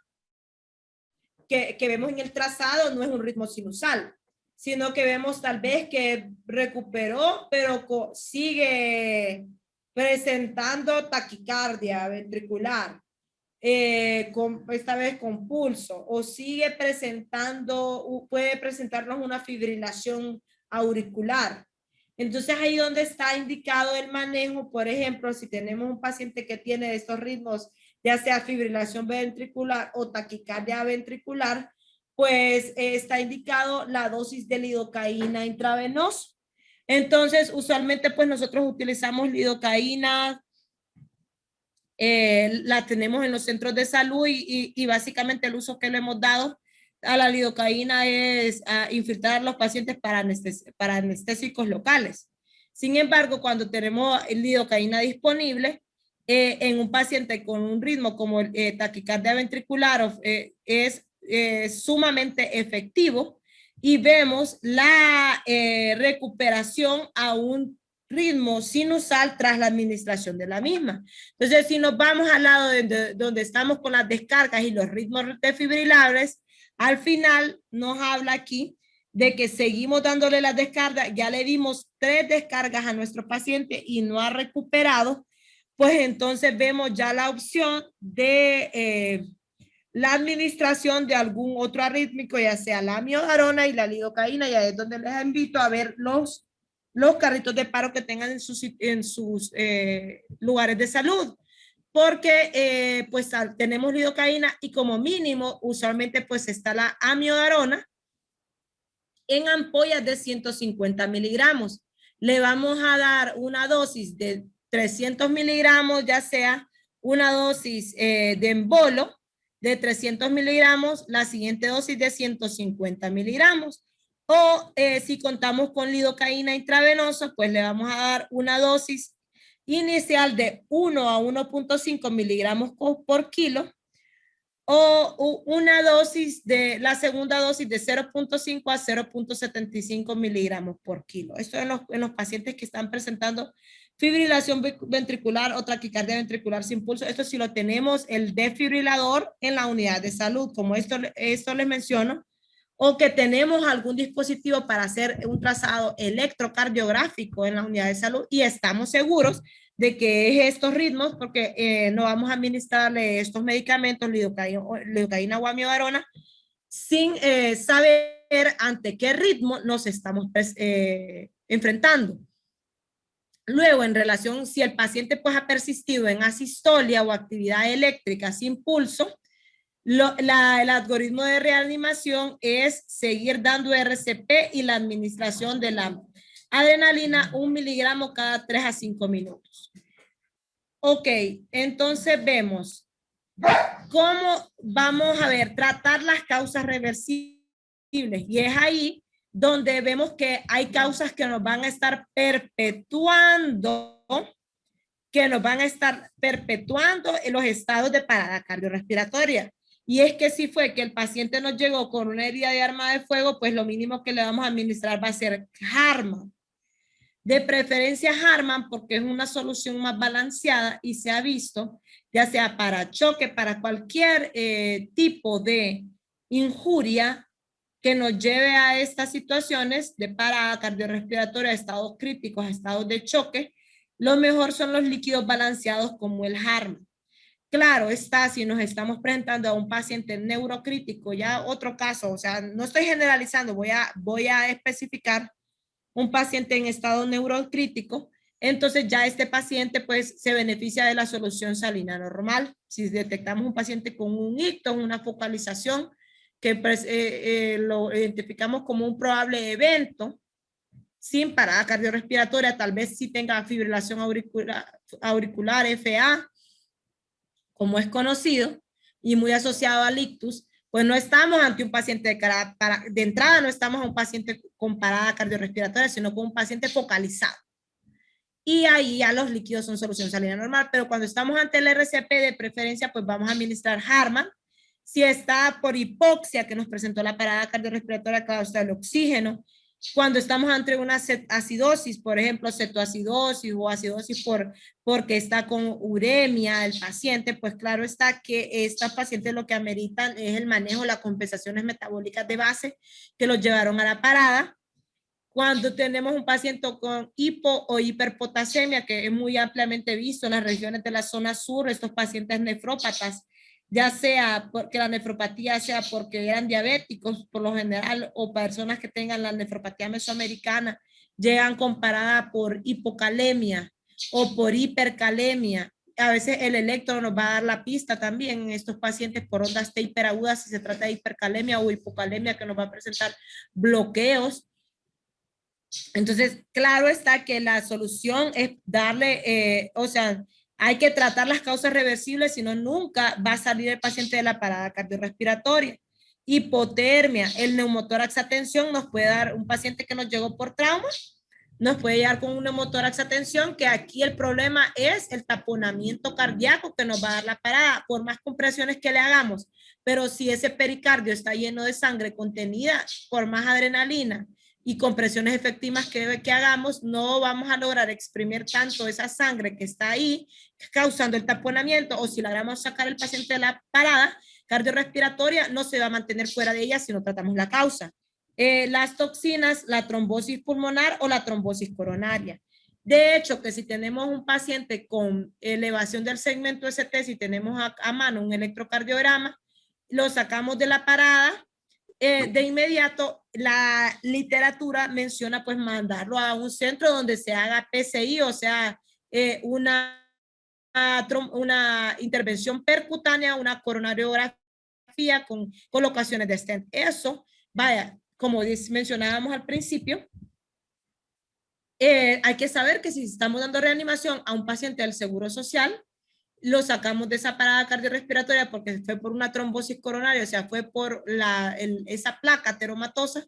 que vemos en el trazado, no es un ritmo sinusal. sino que vemos tal vez que recuperó, pero sigue presentando taquicardia ventricular, esta vez con pulso, o sigue presentando, puede presentarnos una fibrilación auricular. Entonces ahí donde está indicado el manejo, por ejemplo, si tenemos un paciente que tiene estos ritmos, ya sea fibrilación ventricular o taquicardia ventricular, pues está indicado la dosis de lidocaína intravenosa. Entonces, usualmente pues nosotros utilizamos lidocaína, la tenemos en los centros de salud y básicamente el uso que le hemos dado a la lidocaína es infiltrar a los pacientes para anestésicos locales. Sin embargo, cuando tenemos lidocaína disponible en un paciente con un ritmo como taquicardia ventricular, es sumamente efectivo y vemos la recuperación a un ritmo sinusal tras la administración de la misma. Entonces, si nos vamos al lado donde estamos con las descargas y los ritmos defibrilables, al final nos habla aquí de que seguimos dándole las descargas, ya le dimos 3 descargas a nuestro paciente y no ha recuperado, pues entonces vemos ya la opción de la administración de algún otro arrítmico, ya sea la amiodarona y la lidocaína, y ahí es donde les invito a ver los carritos de paro que tengan en sus lugares de salud, porque pues tenemos lidocaína y como mínimo usualmente pues está la amiodarona en ampollas de 150 miligramos. Le vamos a dar una dosis de 300 miligramos, ya sea una dosis de embolo de 300 miligramos, la siguiente dosis de 150 miligramos. O si contamos con lidocaína intravenosa, pues le vamos a dar una dosis inicial de 1 a 1.5 miligramos por kilo, o una dosis la segunda dosis de 0.5 a 0.75 miligramos por kilo. Esto en los pacientes que están presentando fibrilación ventricular o taquicardia ventricular sin pulso. Esto si lo tenemos el desfibrilador en la unidad de salud, como esto les menciono, o que tenemos algún dispositivo para hacer un trazado electrocardiográfico en la unidad de salud y estamos seguros de que es estos ritmos, porque no vamos a administrarle estos medicamentos, lidocaína o amiodarona, sin saber ante qué ritmo nos estamos enfrentando. Luego, en relación, si el paciente pues ha persistido en asistolia o actividad eléctrica sin pulso, el algoritmo de reanimación es seguir dando RCP y la administración de la adrenalina 1 miligramo cada 3 a 5 minutos. Ok, entonces vemos cómo vamos a tratar las causas reversibles, y es ahí donde vemos que hay causas que nos van a estar perpetuando en los estados de parada cardiorrespiratoria. Y es que si fue que el paciente nos llegó con una herida de arma de fuego, pues lo mínimo que le vamos a administrar va a ser Harman. De preferencia Harman porque es una solución más balanceada y se ha visto, ya sea para choque, para cualquier tipo de injuria que nos lleve a estas situaciones de parada cardiorrespiratoria, estados críticos, estados de choque, lo mejor son los líquidos balanceados como el Harman. Claro está, si nos estamos presentando a un paciente neurocrítico, ya otro caso, o sea, no estoy generalizando, voy a especificar un paciente en estado neurocrítico, entonces ya este paciente pues se beneficia de la solución salina normal. Si detectamos un paciente con un ictus, una focalización, que lo identificamos como un probable evento, sin parada cardiorrespiratoria, tal vez sí tenga fibrilación auricular FA, como es conocido, y muy asociado al ictus, pues no estamos ante un paciente de entrada, no estamos a un paciente con parada cardiorrespiratoria, sino con un paciente focalizado. Y ahí ya los líquidos son solución salina normal, pero cuando estamos ante el RCP de preferencia, pues vamos a administrar Harman. Si está por hipoxia, que nos presentó la parada cardiorrespiratoria a causa del oxígeno, cuando estamos ante una acidosis, por ejemplo, cetoacidosis o acidosis porque está con uremia el paciente, pues claro está que estas pacientes lo que ameritan es el manejo de las compensaciones metabólicas de base que los llevaron a la parada. Cuando tenemos un paciente con hipo o hiperpotasemia, que es muy ampliamente visto en las regiones de la zona sur, estos pacientes nefrópatas, ya sea porque la nefropatía sea porque eran diabéticos por lo general o personas que tengan la nefropatía mesoamericana, llegan comparada por hipocalemia o por hipercalemia. A veces el electro nos va a dar la pista también en estos pacientes por ondas T hiperagudas si se trata de hipercalemia o hipocalemia que nos va a presentar bloqueos. Entonces, claro está que la solución es darle, o sea, hay que tratar las causas reversibles, si no, nunca va a salir el paciente de la parada cardiorrespiratoria. Hipotermia, el neumotórax a tensión nos puede dar un paciente que nos llegó por trauma, nos puede llegar con un neumotórax a tensión, que aquí el problema es el taponamiento cardíaco que nos va a dar la parada, por más compresiones que le hagamos. Pero si ese pericardio está lleno de sangre contenida, por más adrenalina y compresiones efectivas que hagamos, no vamos a lograr exprimir tanto esa sangre que está ahí causando el taponamiento, o si logramos sacar el paciente de la parada cardiorrespiratoria, no se va a mantener fuera de ella si no tratamos la causa. Las toxinas, la trombosis pulmonar o la trombosis coronaria. De hecho, que si tenemos un paciente con elevación del segmento ST, si tenemos a mano un electrocardiograma, lo sacamos de la parada, de inmediato la literatura menciona pues mandarlo a un centro donde se haga PCI, o sea, una intervención percutánea, una coronariografía con colocaciones de stent. Eso, vaya, como mencionábamos al principio, hay que saber que si estamos dando reanimación a un paciente del Seguro Social, lo sacamos de esa parada cardiorrespiratoria porque fue por una trombosis coronaria, o sea, fue por esa placa ateromatosa,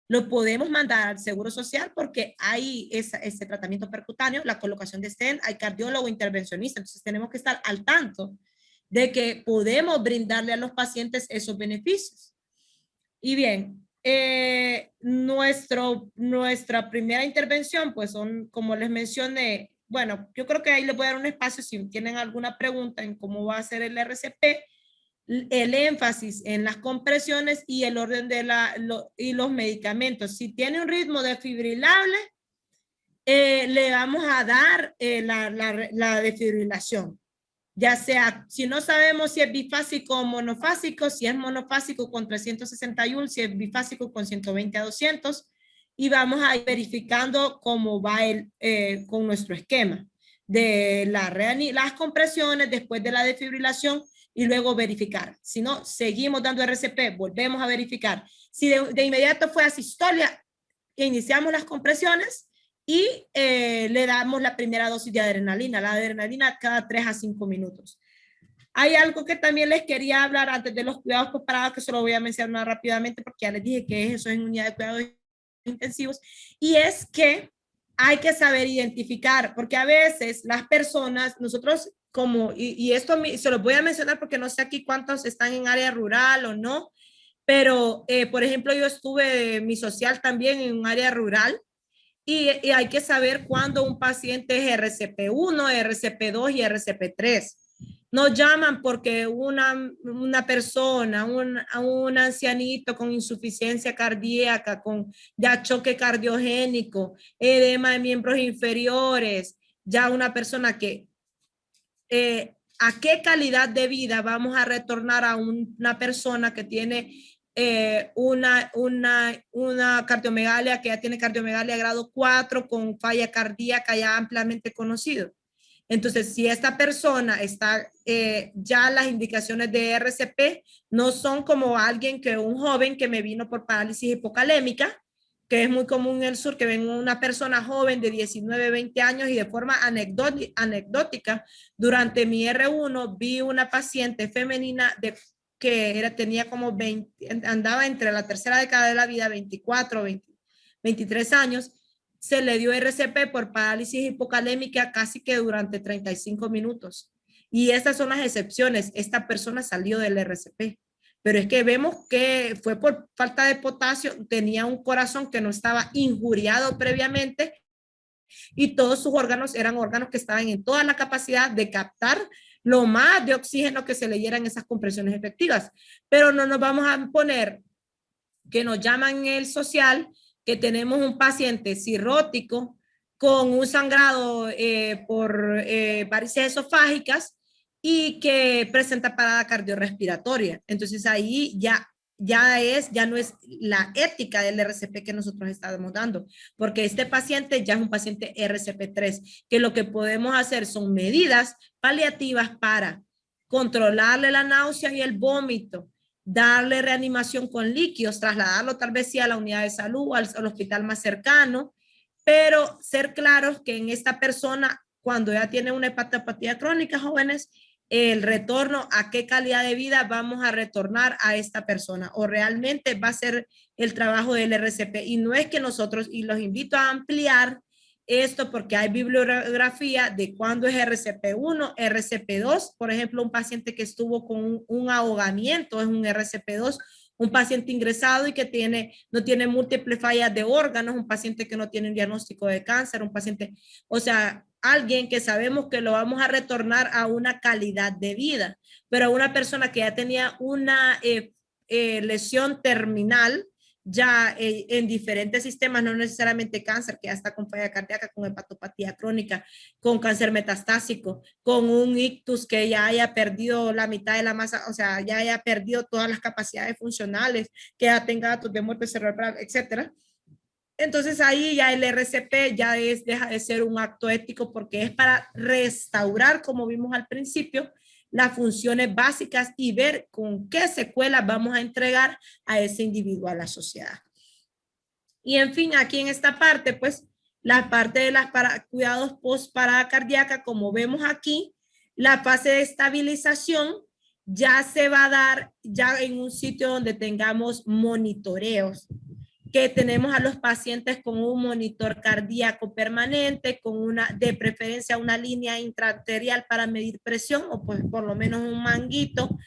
lo podemos mandar al Seguro Social porque hay ese tratamiento percutáneo, la colocación de stent, hay cardiólogo intervencionista, entonces tenemos que estar al tanto de que podemos brindarle a los pacientes esos beneficios. Y bien, nuestra primera intervención, pues son, como les mencioné, bueno, yo creo que ahí les voy a dar un espacio si tienen alguna pregunta en cómo va a ser el RCP, el énfasis en las compresiones y el orden de y los medicamentos. Si tiene un ritmo desfibrilable, le vamos a dar la desfibrilación. Ya sea, si no sabemos si es bifásico o monofásico, si es monofásico con 361, si es bifásico con 120 a 200, y vamos a ir verificando cómo va con nuestro esquema de las compresiones después de la desfibrilación y luego verificar. Si no, seguimos dando RCP, volvemos a verificar. Si de inmediato fue asistolia, iniciamos las compresiones y le damos la primera dosis de adrenalina, la adrenalina cada 3 a 5 minutos. Hay algo que también les quería hablar antes de los cuidados postoperados, que se lo voy a mencionar rápidamente porque ya les dije que eso es en unidad de cuidados intensivos, y es que hay que saber identificar, porque a veces las personas, nosotros como, y esto se lo voy a mencionar porque no sé aquí cuántos están en área rural o no, pero por ejemplo yo estuve mi social también en un área rural, y hay que saber cuándo un paciente es RCP1, RCP2 y RCP3. Nos llaman porque una persona, un ancianito con insuficiencia cardíaca, con ya choque cardiogénico, edema de miembros inferiores, ya una persona que, ¿a qué calidad de vida vamos a retornar a una persona que tiene una cardiomegalia, que ya tiene cardiomegalia grado 4 con falla cardíaca ya ampliamente conocido? Entonces, si esta persona está, ya las indicaciones de RCP no son como un joven que me vino por parálisis hipocalémica, que es muy común en el sur, que ven una persona joven de 19, 20 años y de forma anecdótica, durante mi R1 vi una paciente femenina tenía como 20, andaba entre la tercera década de la vida, 24, 23 años, se le dio RCP por parálisis hipocalémica casi que durante 35 minutos. Y estas son las excepciones. Esta persona salió del RCP. pero es que vemos que fue por falta de potasio, tenía un corazón que no estaba injuriado previamente y todos sus órganos eran órganos que estaban en toda la capacidad de captar lo más de oxígeno que se le diera en esas compresiones efectivas. Pero no nos vamos a poner que nos llaman el social, que tenemos un paciente cirrótico con un sangrado por varices esofágicas y que presenta parada cardiorrespiratoria. Entonces ahí ya no es la ética del RCP que nosotros estamos dando, porque este paciente ya es un paciente RCP3, que lo que podemos hacer son medidas paliativas para controlarle la náusea y el vómito, darle reanimación con líquidos, trasladarlo tal vez sí a la unidad de salud o al hospital más cercano, pero ser claros que en esta persona, cuando ya tiene una hepatopatía crónica, jóvenes, el retorno, a qué calidad de vida vamos a retornar a esta persona, o realmente va a ser el trabajo del RCP. Y no es que nosotros, y los invito a ampliar esto porque hay bibliografía de cuándo es RCP1, RCP2. Por ejemplo, un paciente que estuvo con un ahogamiento es un RCP2. Un paciente ingresado y que no tiene múltiples fallas de órganos, un paciente que no tiene un diagnóstico de cáncer, un paciente, o sea, alguien que sabemos que lo vamos a retornar a una calidad de vida, pero una persona que ya tenía una lesión terminal, ya en diferentes sistemas, no necesariamente cáncer, que ya está con falla cardíaca, con hepatopatía crónica, con cáncer metastásico, con un ictus que ya haya perdido la mitad de la masa, o sea, ya haya perdido todas las capacidades funcionales, que ya tenga datos de muerte cerebral, etcétera. Entonces ahí ya el RCP ya deja de ser un acto ético porque es para restaurar, como vimos al principio, las funciones básicas y ver con qué secuelas vamos a entregar a ese individuo a la sociedad. Y en fin, aquí en esta parte, pues, la parte de las cuidados post-parada cardíaca, como vemos aquí, la fase de estabilización ya se va a dar ya en un sitio donde tengamos monitoreos, que tenemos a los pacientes con un monitor cardíaco permanente, con de preferencia una línea intraarterial para medir presión, o pues por lo menos un manguito.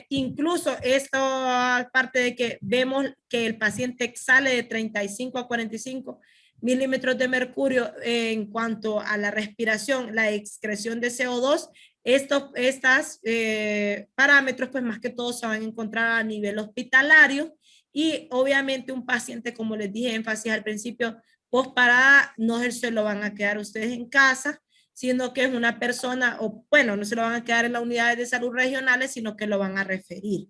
Incluso esto, aparte de que vemos que el paciente exhale de 35 a 45 milímetros de mercurio en cuanto a la respiración, la excreción de CO2, estos parámetros, pues más que todo se van a encontrar a nivel hospitalario. Y obviamente un paciente, como les dije énfasis al principio, postparada, no se lo van a quedar ustedes en casa, sino que es una persona, o bueno, no se lo van a quedar en las unidades de salud regionales, sino que lo van a referir.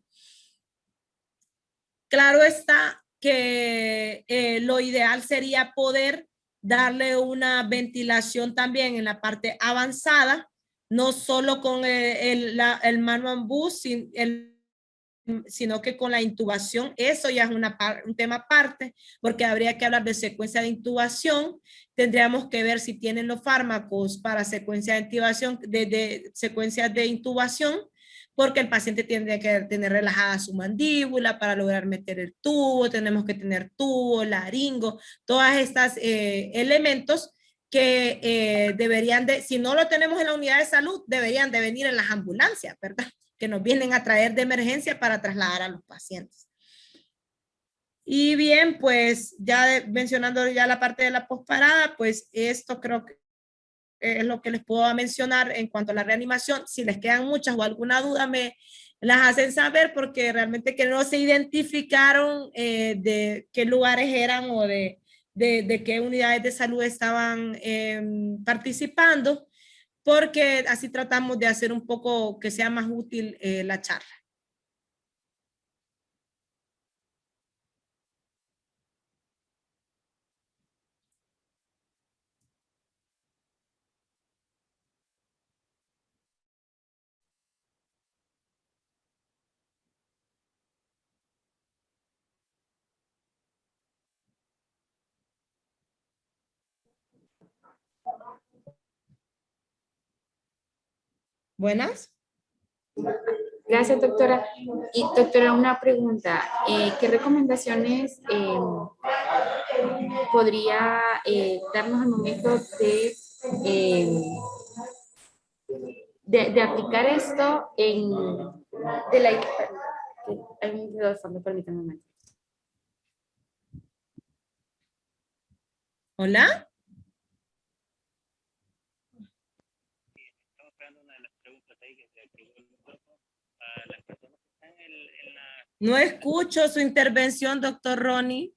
Claro está que lo ideal sería poder darle una ventilación también en la parte avanzada, no solo con el manual bus, sino que con la intubación, eso ya es un tema aparte, porque habría que hablar de secuencia de intubación. Tendríamos que ver si tienen los fármacos para secuencia de intubación, de secuencias de intubación, porque el paciente tiene que tener relajada su mandíbula para lograr meter el tubo, tenemos que tener tubo, laringo, todas estas elementos que deberían de, si no lo tenemos en la unidad de salud, deberían de venir en las ambulancias, ¿verdad? Que nos vienen a traer de emergencia para trasladar a los pacientes. Y bien, pues ya mencionando ya la parte de la posparada, pues esto creo que es lo que les puedo mencionar en cuanto a la reanimación. Si les quedan muchas o alguna duda, me las hacen saber, porque realmente que no se identificaron de qué lugares eran o de qué unidades de salud estaban participando, porque así tratamos de hacer un poco que sea más útil la charla. Buenas. Gracias, doctora. Y doctora, una pregunta. ¿Qué recomendaciones podría darnos al momento de aplicar esto Hay un ruido de fondo, permítame un momento. ¿Hola? No escucho su intervención, doctor Ronnie.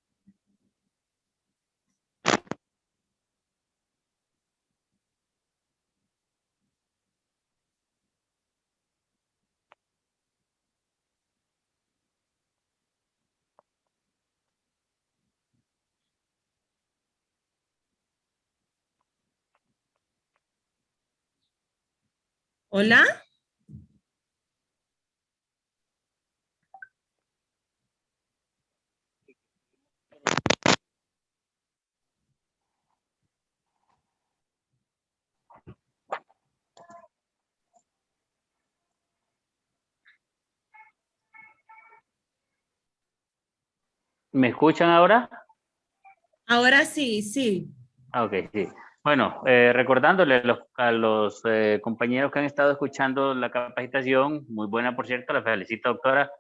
¿Hola? ¿Me escuchan ahora? Ahora sí, sí. Ah, ok, sí. Bueno, recordándole a los compañeros que han estado escuchando la capacitación, muy buena por cierto, la felicito doctora,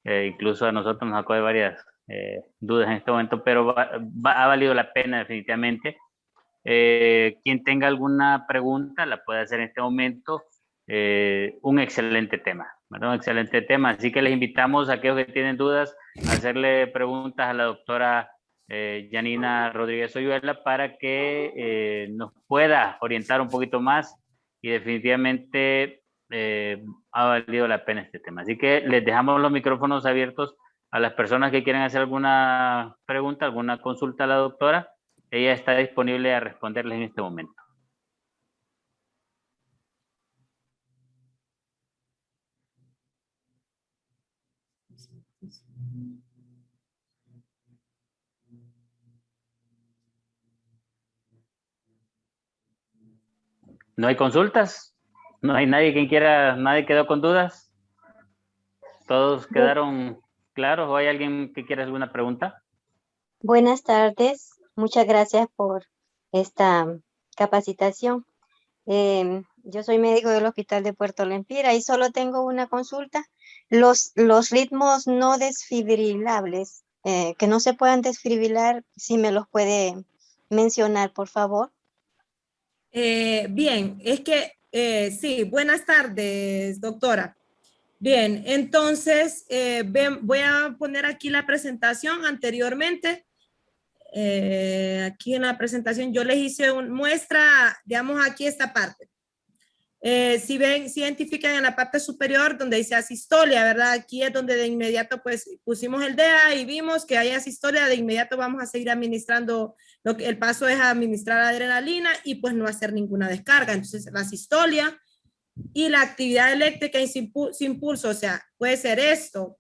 incluso a nosotros nos sacó de varias dudas en este momento, pero ha valido la pena definitivamente. Quien tenga alguna pregunta la puede hacer en este momento. Un excelente tema, ¿verdad? Un excelente tema. Así que les invitamos a aquellos que tienen dudas a hacerle preguntas a la doctora Yanina Rodríguez Oyuela para que nos pueda orientar un poquito más y definitivamente ha valido la pena este tema. Así que les dejamos los micrófonos abiertos a las personas que quieran hacer alguna pregunta, alguna consulta a la doctora. Ella está disponible a responderles en este momento. ¿No hay consultas? ¿No hay nadie que quiera, nadie quedó con dudas? ¿Todos quedaron claros o hay alguien que quiera alguna pregunta? Buenas tardes, muchas gracias por esta capacitación. Yo soy médico del Hospital de Puerto Lempira y solo tengo una consulta. Los ritmos no desfibrilables, que no se puedan desfibrilar, si me los puede mencionar, por favor. Bien, es que sí, buenas tardes, doctora. Bien, entonces voy a poner aquí la presentación anteriormente. Aquí en la presentación yo les hice una muestra, digamos aquí esta parte. Si ven, si identifican en la parte superior donde dice asistolia, ¿verdad? Aquí es donde de inmediato pues pusimos el DEA y vimos que hay asistolia, de inmediato vamos a seguir administrando, el paso es administrar adrenalina y pues no hacer ninguna descarga. Entonces la asistolia y la actividad eléctrica sin pulso, o sea, puede ser esto,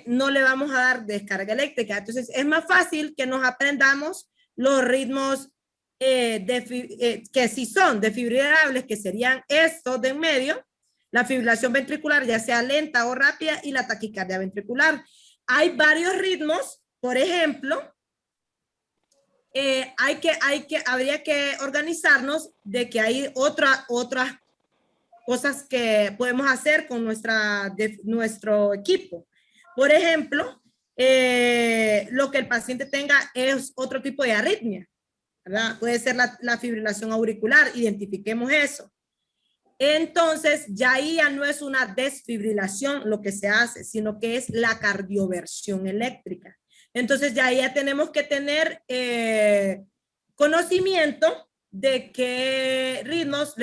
no le vamos a dar descarga eléctrica. Entonces es más fácil que nos aprendamos los ritmos que sí son defibrilables, que serían estos de en medio, la fibrilación ventricular, ya sea lenta o rápida, y la taquicardia ventricular. Hay varios ritmos, por ejemplo, habría que organizarnos de que hay otras cosas que podemos hacer con nuestro equipo. Por ejemplo, lo que el paciente tenga es otro tipo de arritmia, ¿verdad? Puede ser la fibrilación auricular, identifiquemos eso. Entonces, ya ahí ya no es una desfibrilación lo que se hace, sino que es la cardioversión eléctrica. Entonces, ya tenemos que tener conocimiento de qué ritmos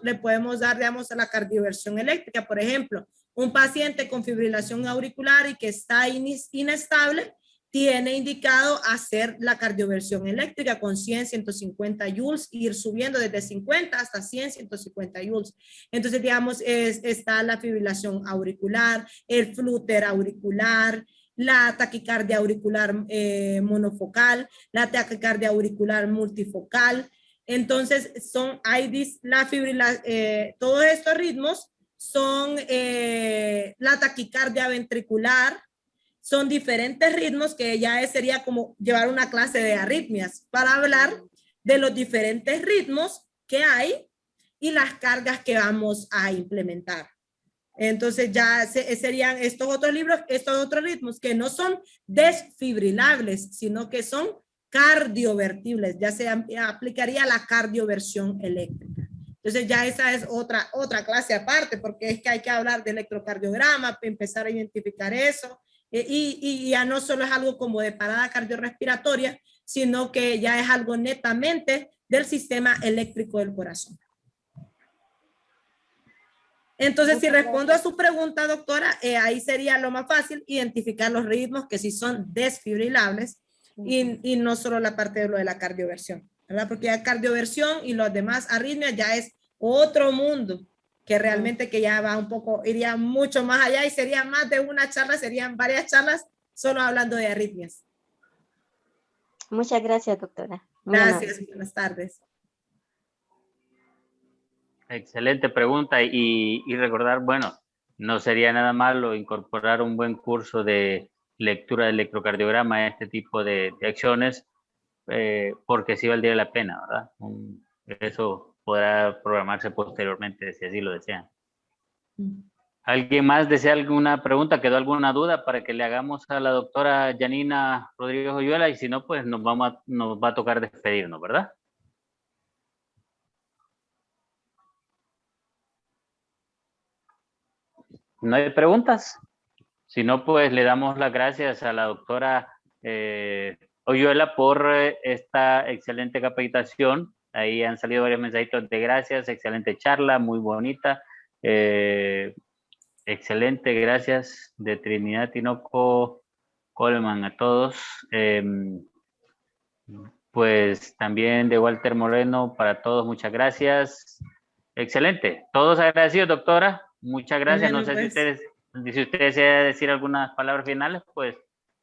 le podemos dar, digamos, a la cardioversión eléctrica. Por ejemplo, un paciente con fibrilación auricular y que está inestable, tiene indicado hacer la cardioversión eléctrica con 100, 150 joules, ir subiendo desde 50 hasta 100, 150 joules. Entonces, digamos, está la fibrilación auricular, el flúter auricular, la taquicardia auricular monofocal, la taquicardia auricular multifocal. Entonces, todos estos ritmos son la taquicardia ventricular, son diferentes ritmos que ya sería como llevar una clase de arritmias para hablar de los diferentes ritmos que hay y las cargas que vamos a implementar. Entonces ya serían estos otros libros, estos otros ritmos que no son desfibrilables, sino que son cardiovertibles. Ya se aplicaría la cardioversión eléctrica. Entonces ya esa es otra clase aparte, porque es que hay que hablar de electrocardiograma, empezar a identificar eso. Y ya no solo es algo como de parada cardiorrespiratoria, sino que ya es algo netamente del sistema eléctrico del corazón. Entonces, si respondo a su pregunta, doctora, ahí sería lo más fácil identificar los ritmos que sí son desfibrilables y no solo la parte de lo de la cardioversión, ¿verdad? Porque ya cardioversión y los demás arritmias ya es otro mundo que realmente que ya va un poco, iría mucho más allá y sería más de una charla, serían varias charlas solo hablando de arritmias. Muchas gracias, doctora. Muy amable. Gracias, buenas tardes. Excelente pregunta y recordar, bueno, no sería nada malo incorporar un buen curso de lectura de electrocardiograma a este tipo de acciones, porque sí valdría la pena, ¿verdad? Eso podrá programarse posteriormente si así lo desean. ¿Alguien más desea alguna pregunta? ¿Quedó alguna duda para que le hagamos a la doctora Yanina Rodríguez Oyuela? Y si no, pues nos va a tocar despedirnos, ¿verdad? ¿No hay preguntas? Si no, pues le damos las gracias a la doctora Oyuela por esta excelente capacitación. Ahí han salido varios mensajitos de gracias, excelente charla, muy bonita. Excelente, gracias de Trinidad Tinoco Coleman a todos. Pues también de Walter Moreno para todos, muchas gracias. Excelente, todos agradecidos, doctora. Muchas gracias. Bueno, No sé pues, si usted desea decir algunas palabras finales, pues,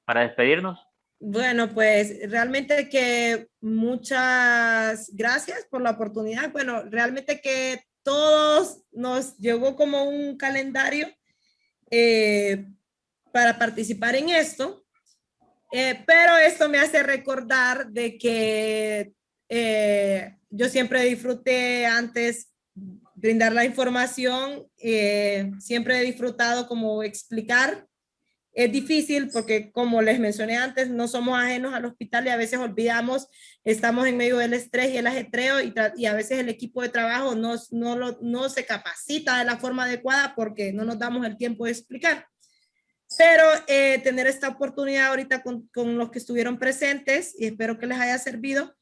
para despedirnos. bueno, pues realmente que muchas gracias por la oportunidad. Bueno, realmente que todos nos llegó como un calendario para participar en esto, pero esto me hace recordar de que yo siempre disfruté antes brindar la información, siempre he disfrutado como explicar. Es difícil porque, como les mencioné antes, no somos ajenos al hospital y a veces olvidamos, estamos en medio del estrés y el ajetreo y a veces el equipo de trabajo no se capacita de la forma adecuada porque no nos damos el tiempo de explicar. Pero tener esta oportunidad ahorita con los que estuvieron presentes, y espero que les haya servido,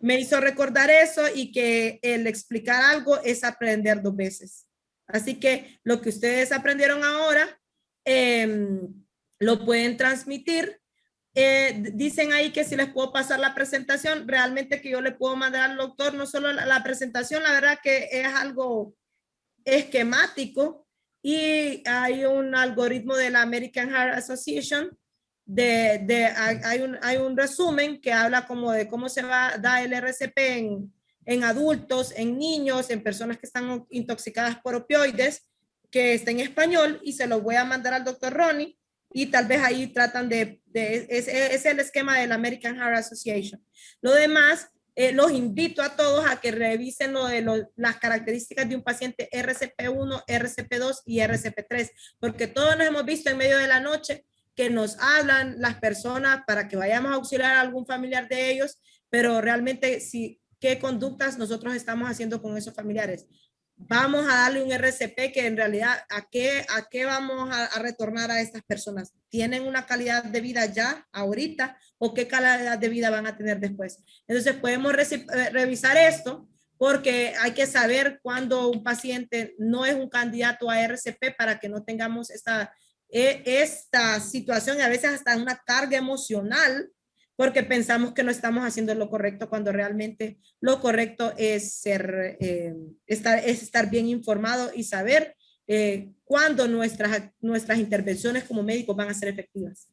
me hizo recordar eso y que el explicar algo es aprender 2 veces. Así que lo que ustedes aprendieron ahora lo pueden transmitir. Dicen ahí que si les puedo pasar la presentación, realmente que yo le puedo mandar al doctor no solo la presentación, la verdad que es algo esquemático y hay un algoritmo de la American Heart Association hay un resumen que habla como de cómo se va a dar el RCP en adultos, en niños, en personas que están intoxicadas por opioides, que está en español y se lo voy a mandar al doctor Ronnie y tal vez ahí tratan es el esquema de la American Heart Association. Lo demás, los invito a todos a que revisen las características de un paciente RCP1, RCP2 y RCP3, porque todos nos hemos visto en medio de la noche que nos hablan las personas para que vayamos a auxiliar a algún familiar de ellos, pero realmente ¿qué conductas nosotros estamos haciendo con esos familiares? Vamos a darle un RCP que en realidad, ¿a qué vamos a retornar a estas personas? ¿Tienen una calidad de vida ya, ahorita, o qué calidad de vida van a tener después? Entonces podemos revisar esto porque hay que saber cuándo un paciente no es un candidato a RCP para que no tengamos esta situación y a veces hasta una carga emocional porque pensamos que no estamos haciendo lo correcto cuando realmente lo correcto es estar bien informado y saber cuándo nuestras intervenciones como médicos van a ser efectivas.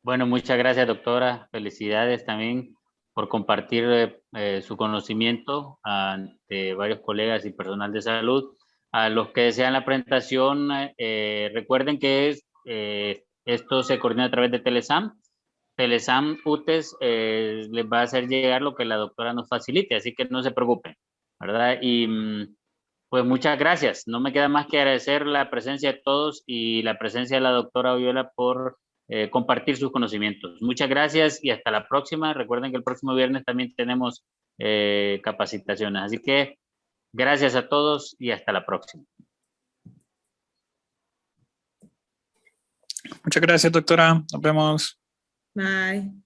Bueno, muchas gracias, doctora. Felicidades también por compartir su conocimiento ante varios colegas y personal de salud. A los que desean la presentación, recuerden que esto se coordina a través de Telesam. Telesam UTES les va a hacer llegar lo que la doctora nos facilite, así que no se preocupen, ¿verdad? Y Pues muchas gracias. No me queda más que agradecer la presencia de todos y la presencia de la doctora Viola por compartir sus conocimientos. Muchas gracias y hasta la próxima. Recuerden que el próximo viernes también tenemos capacitaciones. Así que gracias a todos y hasta la próxima. Muchas gracias, doctora. Nos vemos. Bye.